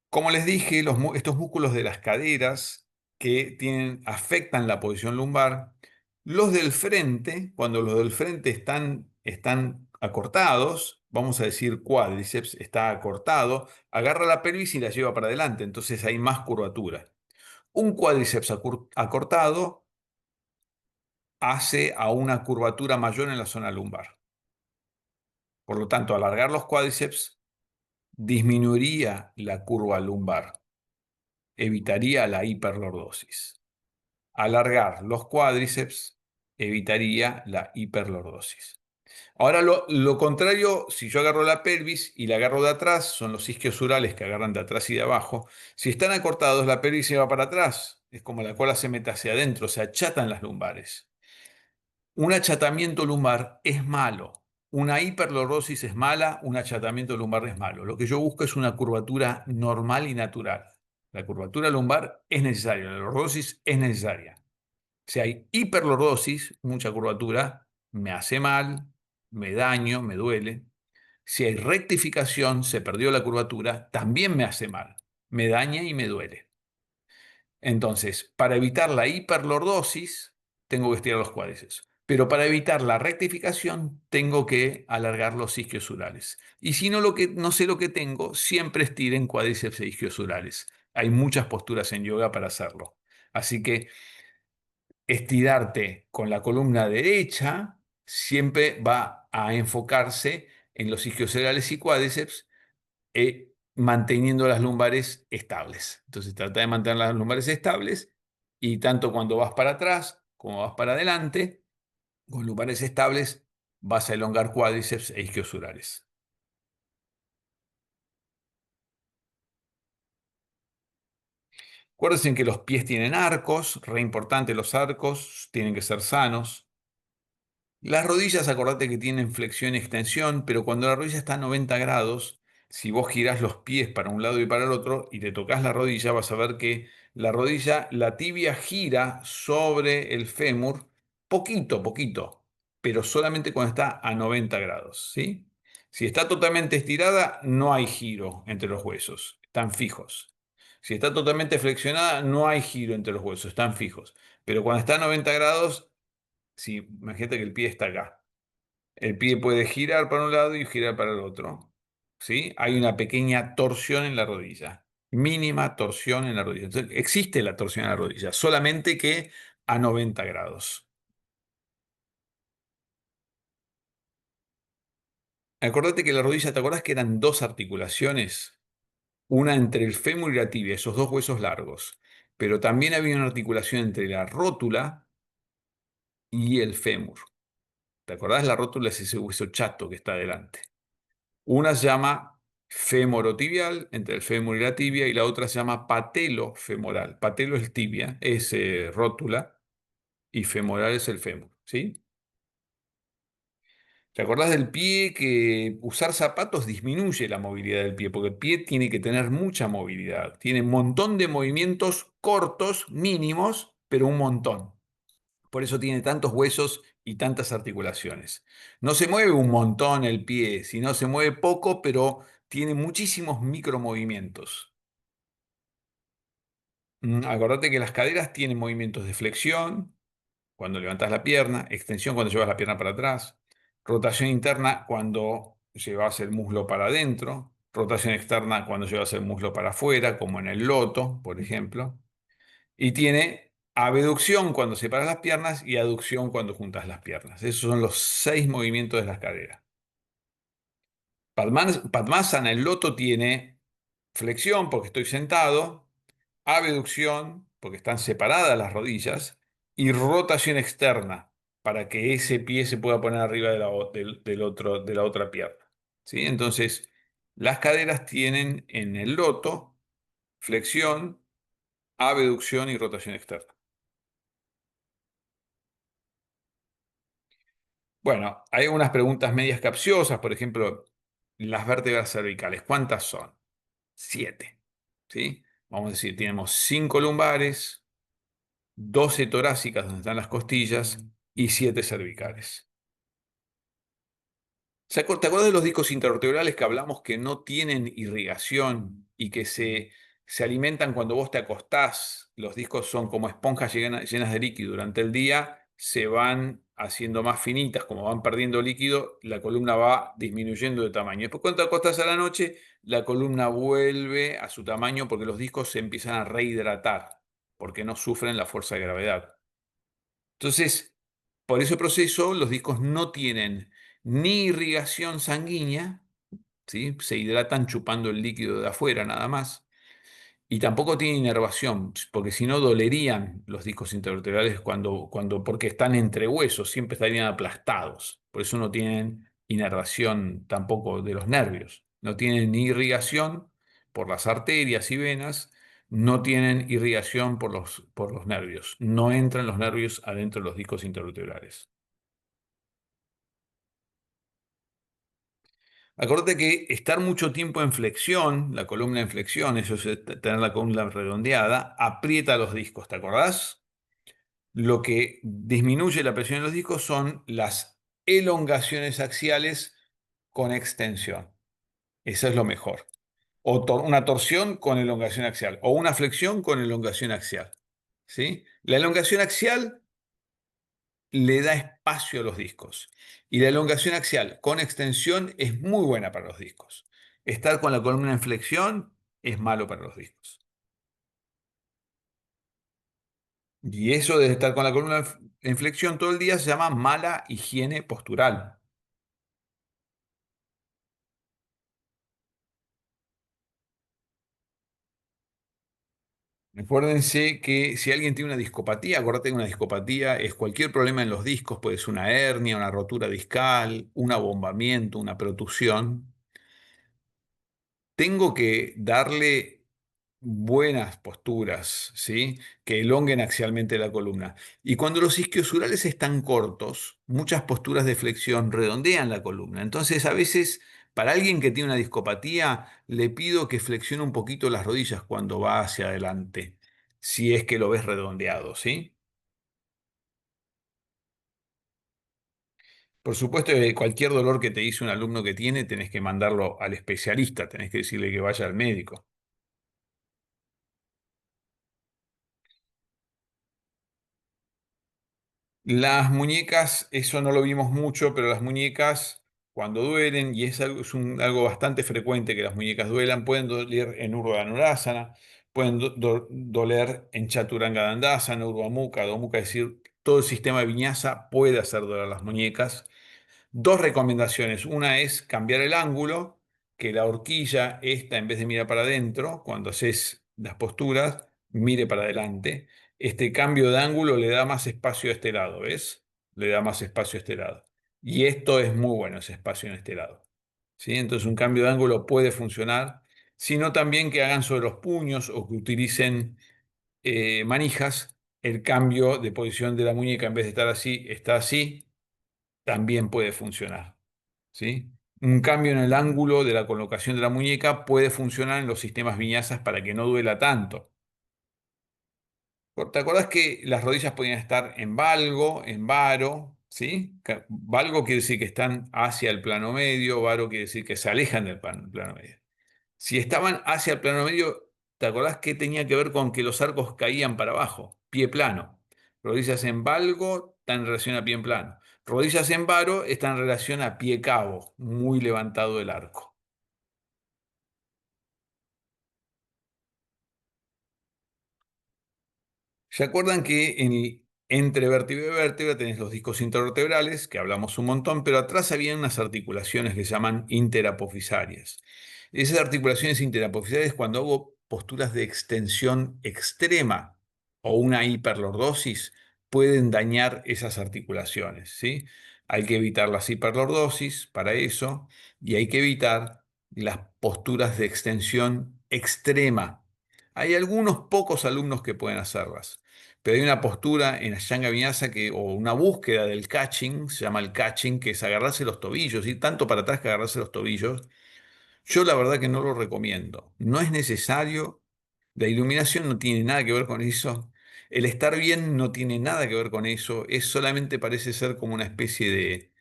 Como les dije, estos músculos de las caderas que afectan la posición lumbar, los del frente, cuando los del frente están acortados, vamos a decir cuádriceps está acortado, agarra la pelvis y la lleva para adelante, entonces hay más curvatura. Un cuádriceps acortado hace a una curvatura mayor en la zona lumbar. Por lo tanto, alargar los cuádriceps disminuiría la curva lumbar, evitaría la hiperlordosis. Alargar los cuádriceps evitaría la hiperlordosis. Ahora, lo contrario, si yo agarro la pelvis y la agarro de atrás, son los isquiosurales que agarran de atrás y de abajo. Si están acortados, la pelvis se va para atrás. Es como la cola se mete hacia adentro, se achatan las lumbares. Un achatamiento lumbar es malo. Una hiperlordosis es mala, un achatamiento lumbar es malo. Lo que yo busco es una curvatura normal y natural. La curvatura lumbar es necesaria, la lordosis es necesaria. Si hay hiperlordosis, mucha curvatura, me hace mal, me daño, me duele. Si hay rectificación, se perdió la curvatura, también me hace mal, me daña y me duele. Entonces, para evitar la hiperlordosis, tengo que estirar los cuádriceps. Pero para evitar la rectificación, tengo que alargar los isquiosurales. Y si no sé lo que tengo, siempre estiren cuádriceps e isquiosurales. Hay muchas posturas en yoga para hacerlo. Así que estirarte con la columna derecha siempre va a enfocarse en los isquiosurales y cuádriceps, manteniendo las lumbares estables. Entonces trata de mantener las lumbares estables y tanto cuando vas para atrás como vas para adelante, con lumbares estables vas a elongar cuádriceps e isquiosurales. Acuérdense que los pies tienen arcos, re importante los arcos, tienen que ser sanos. Las rodillas, acordate que tienen flexión y extensión, pero cuando la rodilla está a 90 grados, si vos girás los pies para un lado y para el otro y te tocas la rodilla, vas a ver que la rodilla, la tibia gira sobre el fémur, poquito, poquito, pero solamente cuando está a 90 grados, ¿sí? Si está totalmente estirada, no hay giro entre los huesos, están fijos. Si está totalmente flexionada, no hay giro entre los huesos, están fijos. Pero cuando está a 90 grados, sí, imagínate que el pie está acá. El pie puede girar para un lado y girar para el otro. ¿Sí? Hay una pequeña torsión en la rodilla. Mínima torsión en la rodilla. Entonces, existe la torsión en la rodilla, solamente que a 90 grados. Acordate que la rodilla, ¿te acordás que eran dos articulaciones? Una entre el fémur y la tibia, esos dos huesos largos. Pero también había una articulación entre la rótula y el fémur. ¿Te acordás? La rótula es ese hueso chato que está adelante. Una se llama femorotibial, entre el fémur y la tibia, y la otra se llama patelofemoral. Patelo es tibia, es rótula, y femoral es el fémur, ¿sí? ¿Te acordás del pie que usar zapatos disminuye la movilidad del pie? Porque el pie tiene que tener mucha movilidad. Tiene un montón de movimientos cortos, mínimos, pero un montón. Por eso tiene tantos huesos y tantas articulaciones. No se mueve un montón el pie, sino se mueve poco, pero tiene muchísimos micromovimientos. Acordate que las caderas tienen movimientos de flexión cuando levantas la pierna, extensión cuando llevas la pierna para atrás, rotación interna cuando llevas el muslo para adentro, rotación externa cuando llevas el muslo para afuera, como en el loto, por ejemplo, y tiene abducción cuando separas las piernas y aducción cuando juntas las piernas. Esos son los 6 movimientos de las caderas. Padmasana, el loto, tiene flexión porque estoy sentado, abducción porque están separadas las rodillas y rotación externa para que ese pie se pueda poner arriba de del otro, de la otra pierna. ¿Sí? Entonces, las caderas tienen en el loto flexión, abducción y rotación externa. Bueno, hay unas preguntas medias capciosas, por ejemplo, las vértebras cervicales, ¿cuántas son? 7. ¿Sí? Vamos a decir, tenemos 5 lumbares, 12 torácicas donde están las costillas y 7 cervicales. ¿Te acuerdas de los discos intervertebrales que hablamos que no tienen irrigación y que se alimentan cuando vos te acostás? Los discos son como esponjas llenas de líquido. Durante el día se van haciendo más finitas, como van perdiendo líquido, la columna va disminuyendo de tamaño. Después cuando te acostás a la noche, la columna vuelve a su tamaño porque los discos se empiezan a rehidratar, porque no sufren la fuerza de gravedad. Entonces, por ese proceso, los discos no tienen ni irrigación sanguínea, ¿sí? Se hidratan chupando el líquido de afuera nada más, y tampoco tienen inervación, porque si no dolerían los discos intervertebrales porque están entre huesos, siempre estarían aplastados. Por eso no tienen inervación tampoco de los nervios. No tienen ni irrigación por las arterias y venas, no tienen irrigación por los nervios. No entran los nervios adentro de los discos intervertebrales. Acuérdate que estar mucho tiempo en flexión, la columna en flexión, eso es tener la columna redondeada, aprieta los discos, ¿te acordás? Lo que disminuye la presión en los discos son las elongaciones axiales con extensión. Eso es lo mejor. Una torsión con elongación axial o una flexión con elongación axial. ¿Sí? La elongación axial le da espacio a los discos y la elongación axial con extensión es muy buena para los discos. Estar con la columna en flexión es malo para los discos. Y eso de estar con la columna en flexión todo el día se llama mala higiene postural. Acuérdense que si alguien tiene una discopatía, acuérdate que una discopatía es cualquier problema en los discos, puede ser una hernia, una rotura discal, un abombamiento, una protusión. Tengo que darle buenas posturas, ¿sí? Que elonguen axialmente la columna. Y cuando los isquiosurales están cortos, muchas posturas de flexión redondean la columna. Entonces, a veces, para alguien que tiene una discopatía, le pido que flexione un poquito las rodillas cuando va hacia adelante, si es que lo ves redondeado, ¿sí? Por supuesto, cualquier dolor que te dice un alumno que tiene, tenés que mandarlo al especialista, tenés que decirle que vaya al médico. Las muñecas, eso no lo vimos mucho, pero las muñecas cuando duelen, y algo bastante frecuente que las muñecas duelan, pueden doler en Urdhva Dhanurasana, pueden doler en Chaturanga Dandasana, Urdhva Mukha, Adho Mukha, es decir, todo el sistema de viñasa puede hacer doler las muñecas. Dos recomendaciones. Una es cambiar el ángulo, que la horquilla, esta, en vez de mirar para adentro, cuando haces las posturas, mire para adelante. Este cambio de ángulo le da más espacio a este lado, ¿ves? Le da más espacio a este lado. Y esto es muy bueno, ese espacio en este lado. ¿Sí? Entonces un cambio de ángulo puede funcionar, sino también que hagan sobre los puños o que utilicen manijas. El cambio de posición de la muñeca, en vez de estar así, está así, también puede funcionar. ¿sí? Un cambio en el ángulo de la colocación de la muñeca puede funcionar en los sistemas viñasas para que no duela tanto. ¿Te acordás que las rodillas podían estar en valgo, en varo, ¿sí? Valgo quiere decir que están hacia el plano medio, varo quiere decir que se alejan del plano medio. Si estaban hacia el plano medio, ¿te acordás que tenía que ver con que los arcos caían para abajo? Pie plano. Rodillas en valgo están en relación a pie en plano. Rodillas en varo están en relación a pie cabo, muy levantado el arco. ¿Se acuerdan que entre vértebra y vértebra tenés los discos intervertebrales, que hablamos un montón, pero atrás había unas articulaciones que se llaman interapofisarias? Esas articulaciones interapofisarias, cuando hago posturas de extensión extrema o una hiperlordosis, pueden dañar esas articulaciones, ¿sí? Hay que evitar las hiperlordosis para eso y hay que evitar las posturas de extensión extrema. Hay algunos pocos alumnos que pueden hacerlas. Pero hay una postura en Ashtanga Vinyasa o una búsqueda del catching, se llama el catching, que es agarrarse los tobillos, y tanto para atrás que agarrarse los tobillos. Yo la verdad que no lo recomiendo. No es necesario. La iluminación no tiene nada que ver con eso. El estar bien no tiene nada que ver con eso. Es solamente parece ser como una especie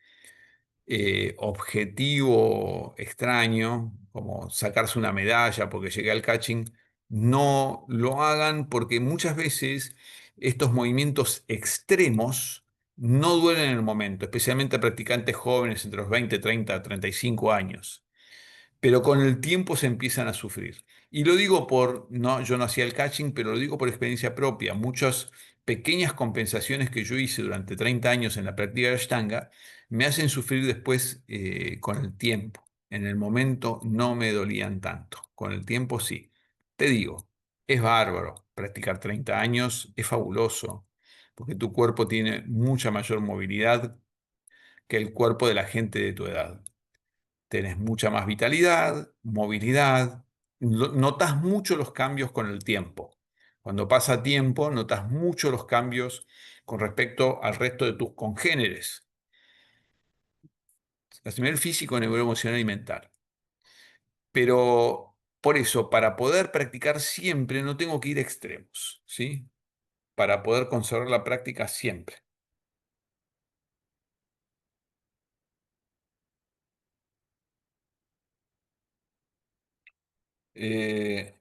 de objetivo extraño, como sacarse una medalla porque llegué al catching, no lo hagan porque muchas veces estos movimientos extremos no duelen en el momento, especialmente a practicantes jóvenes entre los 20, 30, 35 años, pero con el tiempo se empiezan a sufrir. Y lo digo no, yo no hacía el catching, pero lo digo por experiencia propia. Muchas pequeñas compensaciones que yo hice durante 30 años en la práctica de Ashtanga me hacen sufrir después con el tiempo. En el momento no me dolían tanto, con el tiempo sí. Te digo, es bárbaro practicar 30 años, es fabuloso, porque tu cuerpo tiene mucha mayor movilidad que el cuerpo de la gente de tu edad. Tenés mucha más vitalidad, movilidad, notas mucho los cambios con el tiempo. Cuando pasa tiempo, notas mucho los cambios con respecto al resto de tus congéneres, a nivel físico, neuroemocional y mental. Pero por eso, para poder practicar siempre, no tengo que ir a extremos, ¿sí? Para poder conservar la práctica siempre. Eh,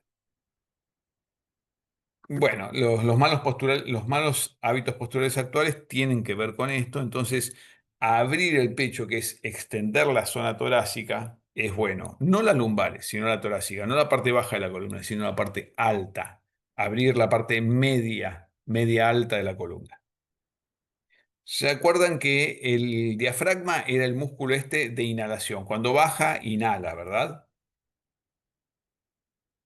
Bueno, los malos hábitos posturales actuales tienen que ver con esto, entonces abrir el pecho, que es extender la zona torácica, es bueno. No las lumbares, sino la torácica, no la parte baja de la columna, sino la parte alta. Abrir la parte media, media alta de la columna. ¿Se acuerdan que el diafragma era el músculo este de inhalación? Cuando baja, inhala, ¿verdad?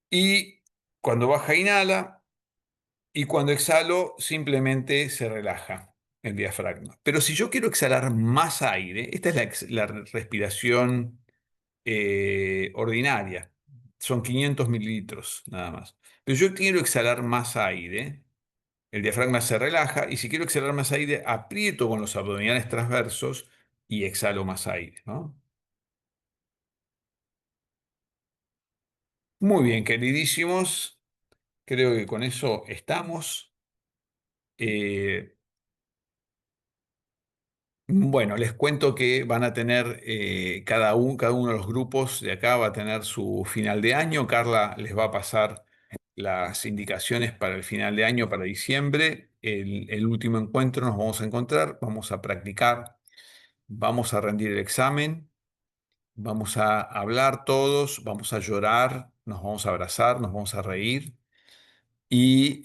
Y cuando baja, inhala. Y cuando exhalo, simplemente se relaja el diafragma. Pero si yo quiero exhalar más aire, esta es la respiración ordinaria. Son 500 mililitros nada más. Pero yo quiero exhalar más aire, el diafragma se relaja y si quiero exhalar más aire, aprieto con los abdominales transversos y exhalo más aire, ¿no? Muy bien, queridísimos. Creo que con eso estamos. Eh, Bueno, les cuento que van a tener cada uno de los grupos de acá va a tener su final de año. Carla les va a pasar las indicaciones para el final de año, para diciembre. El último encuentro nos vamos a encontrar, vamos a practicar, vamos a rendir el examen, vamos a hablar todos, vamos a llorar, nos vamos a abrazar, nos vamos a reír y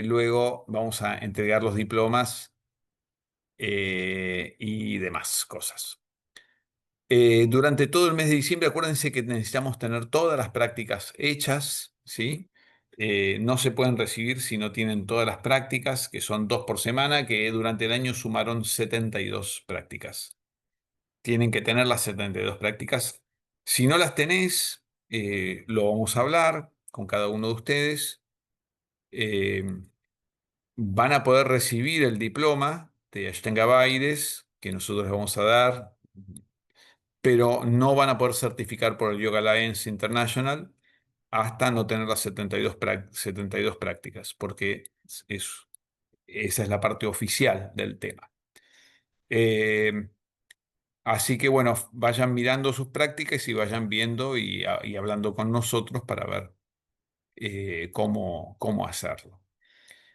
luego vamos a entregar los diplomas y demás cosas. Durante todo el mes de diciembre, acuérdense que necesitamos tener todas las prácticas hechas, ¿sí? No se pueden recibir si no tienen todas las prácticas, que son 2 por semana, que durante el año sumaron 72 prácticas. Tienen que tener las 72 prácticas. Si no las tenés, lo vamos a hablar con cada uno de ustedes. Eh, Van a poder recibir el diploma de Ashtanga Baides que nosotros les vamos a dar. pero no van a poder certificar por el Yoga Alliance International hasta no tener las 72 prácticas, porque es- esa es la parte oficial del tema. Eh, Así que bueno, vayan mirando sus prácticas y vayan viendo y hablando con nosotros para ver cómo hacerlo.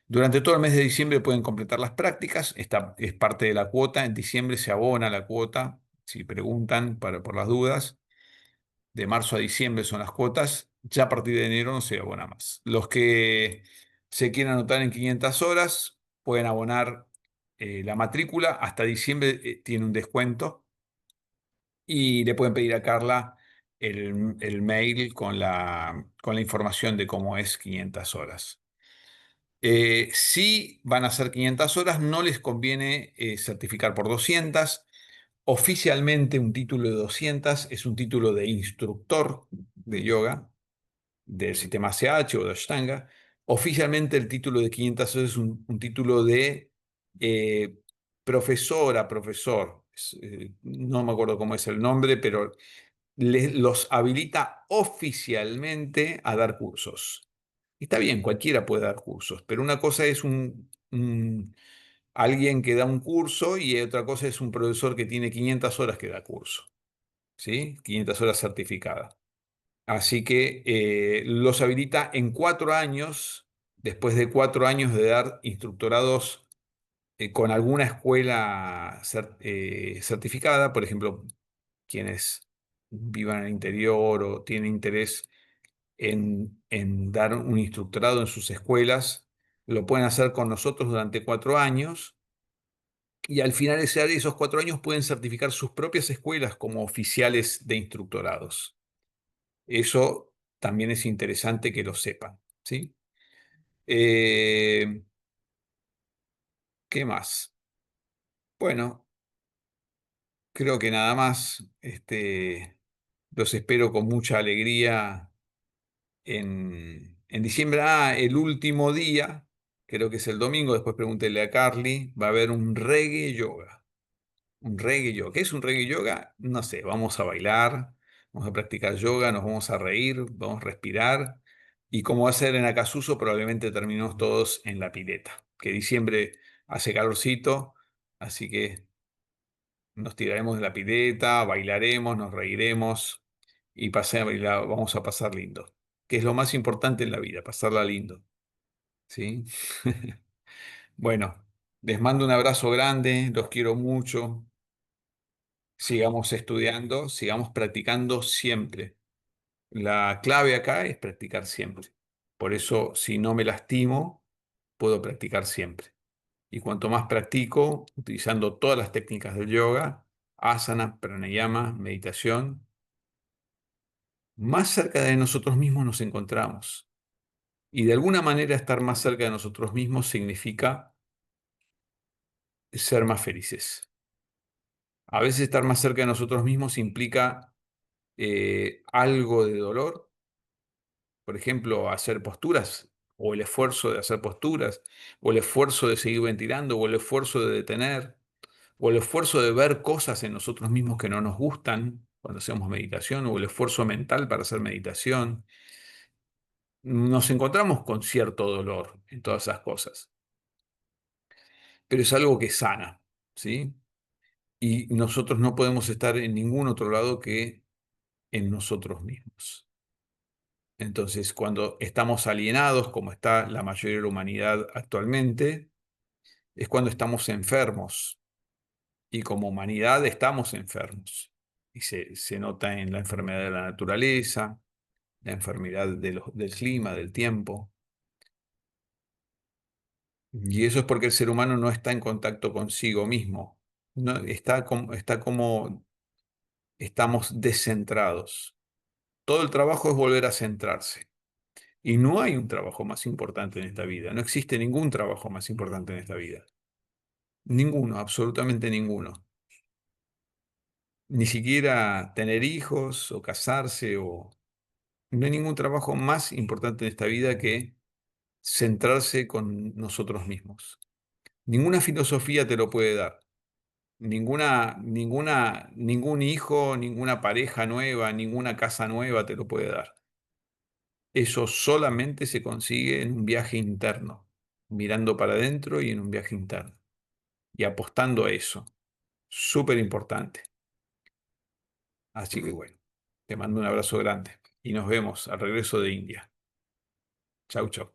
Durante todo el mes de diciembre pueden completar las prácticas, esta es parte de la cuota, en diciembre se abona la cuota, si preguntan por las dudas, de marzo a diciembre son las cuotas, ya a partir de enero no se abona más. Los que se quieran anotar en 500 horas pueden abonar la matrícula, hasta diciembre tiene un descuento y le pueden pedir a Carla el mail con la información de cómo es 500 horas. Si van a hacer 500 horas, no les conviene certificar por 200. Oficialmente, un título de 200 es un título de instructor de yoga, del sistema CH o de Ashtanga. Oficialmente, el título de 500 horas es un título de eh, profesora, profesor. No me acuerdo cómo es el nombre, pero los habilita oficialmente a dar cursos. Está bien, cualquiera puede dar cursos, pero una cosa es alguien que da un curso y otra cosa es un profesor que tiene 500 horas que da curso, ¿sí? 500 horas certificadas. Así que los habilita en 4 años, después de 4 años de dar instructorados con alguna escuela certificada, por ejemplo, quienes vivan en el interior o tienen interés en dar un instructorado en sus escuelas, lo pueden hacer con nosotros durante 4 años y al finalizar esos 4 años pueden certificar sus propias escuelas como oficiales de instructorados. Eso también es interesante que lo sepan, ¿sí? Eh, ¿Qué más? Bueno, creo que nada más. Los espero con mucha alegría en diciembre. Ah, el último día, creo que es el domingo, después pregúntele a Carly, va a haber un reggae yoga. Un reggae yoga. ¿Qué es un reggae yoga? No sé, vamos a bailar, vamos a practicar yoga, nos vamos a reír, vamos a respirar. Y como va a ser en Acasuso, probablemente terminemos todos en la pileta, que diciembre hace calorcito, así que nos tiraremos de la pileta, bailaremos, nos reiremos y vamos a pasar lindo, que es lo más importante en la vida, pasarla lindo, ¿sí? Bueno, les mando un abrazo grande, los quiero mucho. Sigamos estudiando, sigamos practicando siempre. La clave acá es practicar siempre. Por eso, si no me lastimo, puedo practicar siempre. Y cuanto más practico, utilizando todas las técnicas del yoga, asana, pranayama, meditación, más cerca de nosotros mismos nos encontramos. Y de alguna manera estar más cerca de nosotros mismos significa ser más felices. A veces estar más cerca de nosotros mismos implica algo de dolor, por ejemplo, hacer posturas, o el esfuerzo de hacer posturas, o el esfuerzo de seguir ventilando, o el esfuerzo de detener, o el esfuerzo de ver cosas en nosotros mismos que no nos gustan cuando hacemos meditación, o el esfuerzo mental para hacer meditación. Nos encontramos con cierto dolor en todas esas cosas, pero es algo que sana, ¿sí? Y nosotros no podemos estar en ningún otro lado que en nosotros mismos. Entonces, cuando estamos alienados, como está la mayoría de la humanidad actualmente, es cuando estamos enfermos. Y como humanidad estamos enfermos. Y se nota en la enfermedad de la naturaleza, la enfermedad del clima, del tiempo. Y eso es porque el ser humano no está en contacto consigo mismo. No, está como estamos descentrados. Todo el trabajo es volver a centrarse. Y no hay un trabajo más importante en esta vida. No existe ningún trabajo más importante en esta vida. Ninguno, absolutamente ninguno. Ni siquiera tener hijos o casarse o... No hay ningún trabajo más importante en esta vida que centrarse con nosotros mismos. Ninguna filosofía te lo puede dar. Ningún hijo, ninguna pareja nueva, ninguna casa nueva te lo puede dar. Eso solamente se consigue en un viaje interno, mirando para adentro y en un viaje interno. Y apostando a eso. Súper importante. Así que bueno, te mando un abrazo grande y nos vemos al regreso de India. Chau, chau.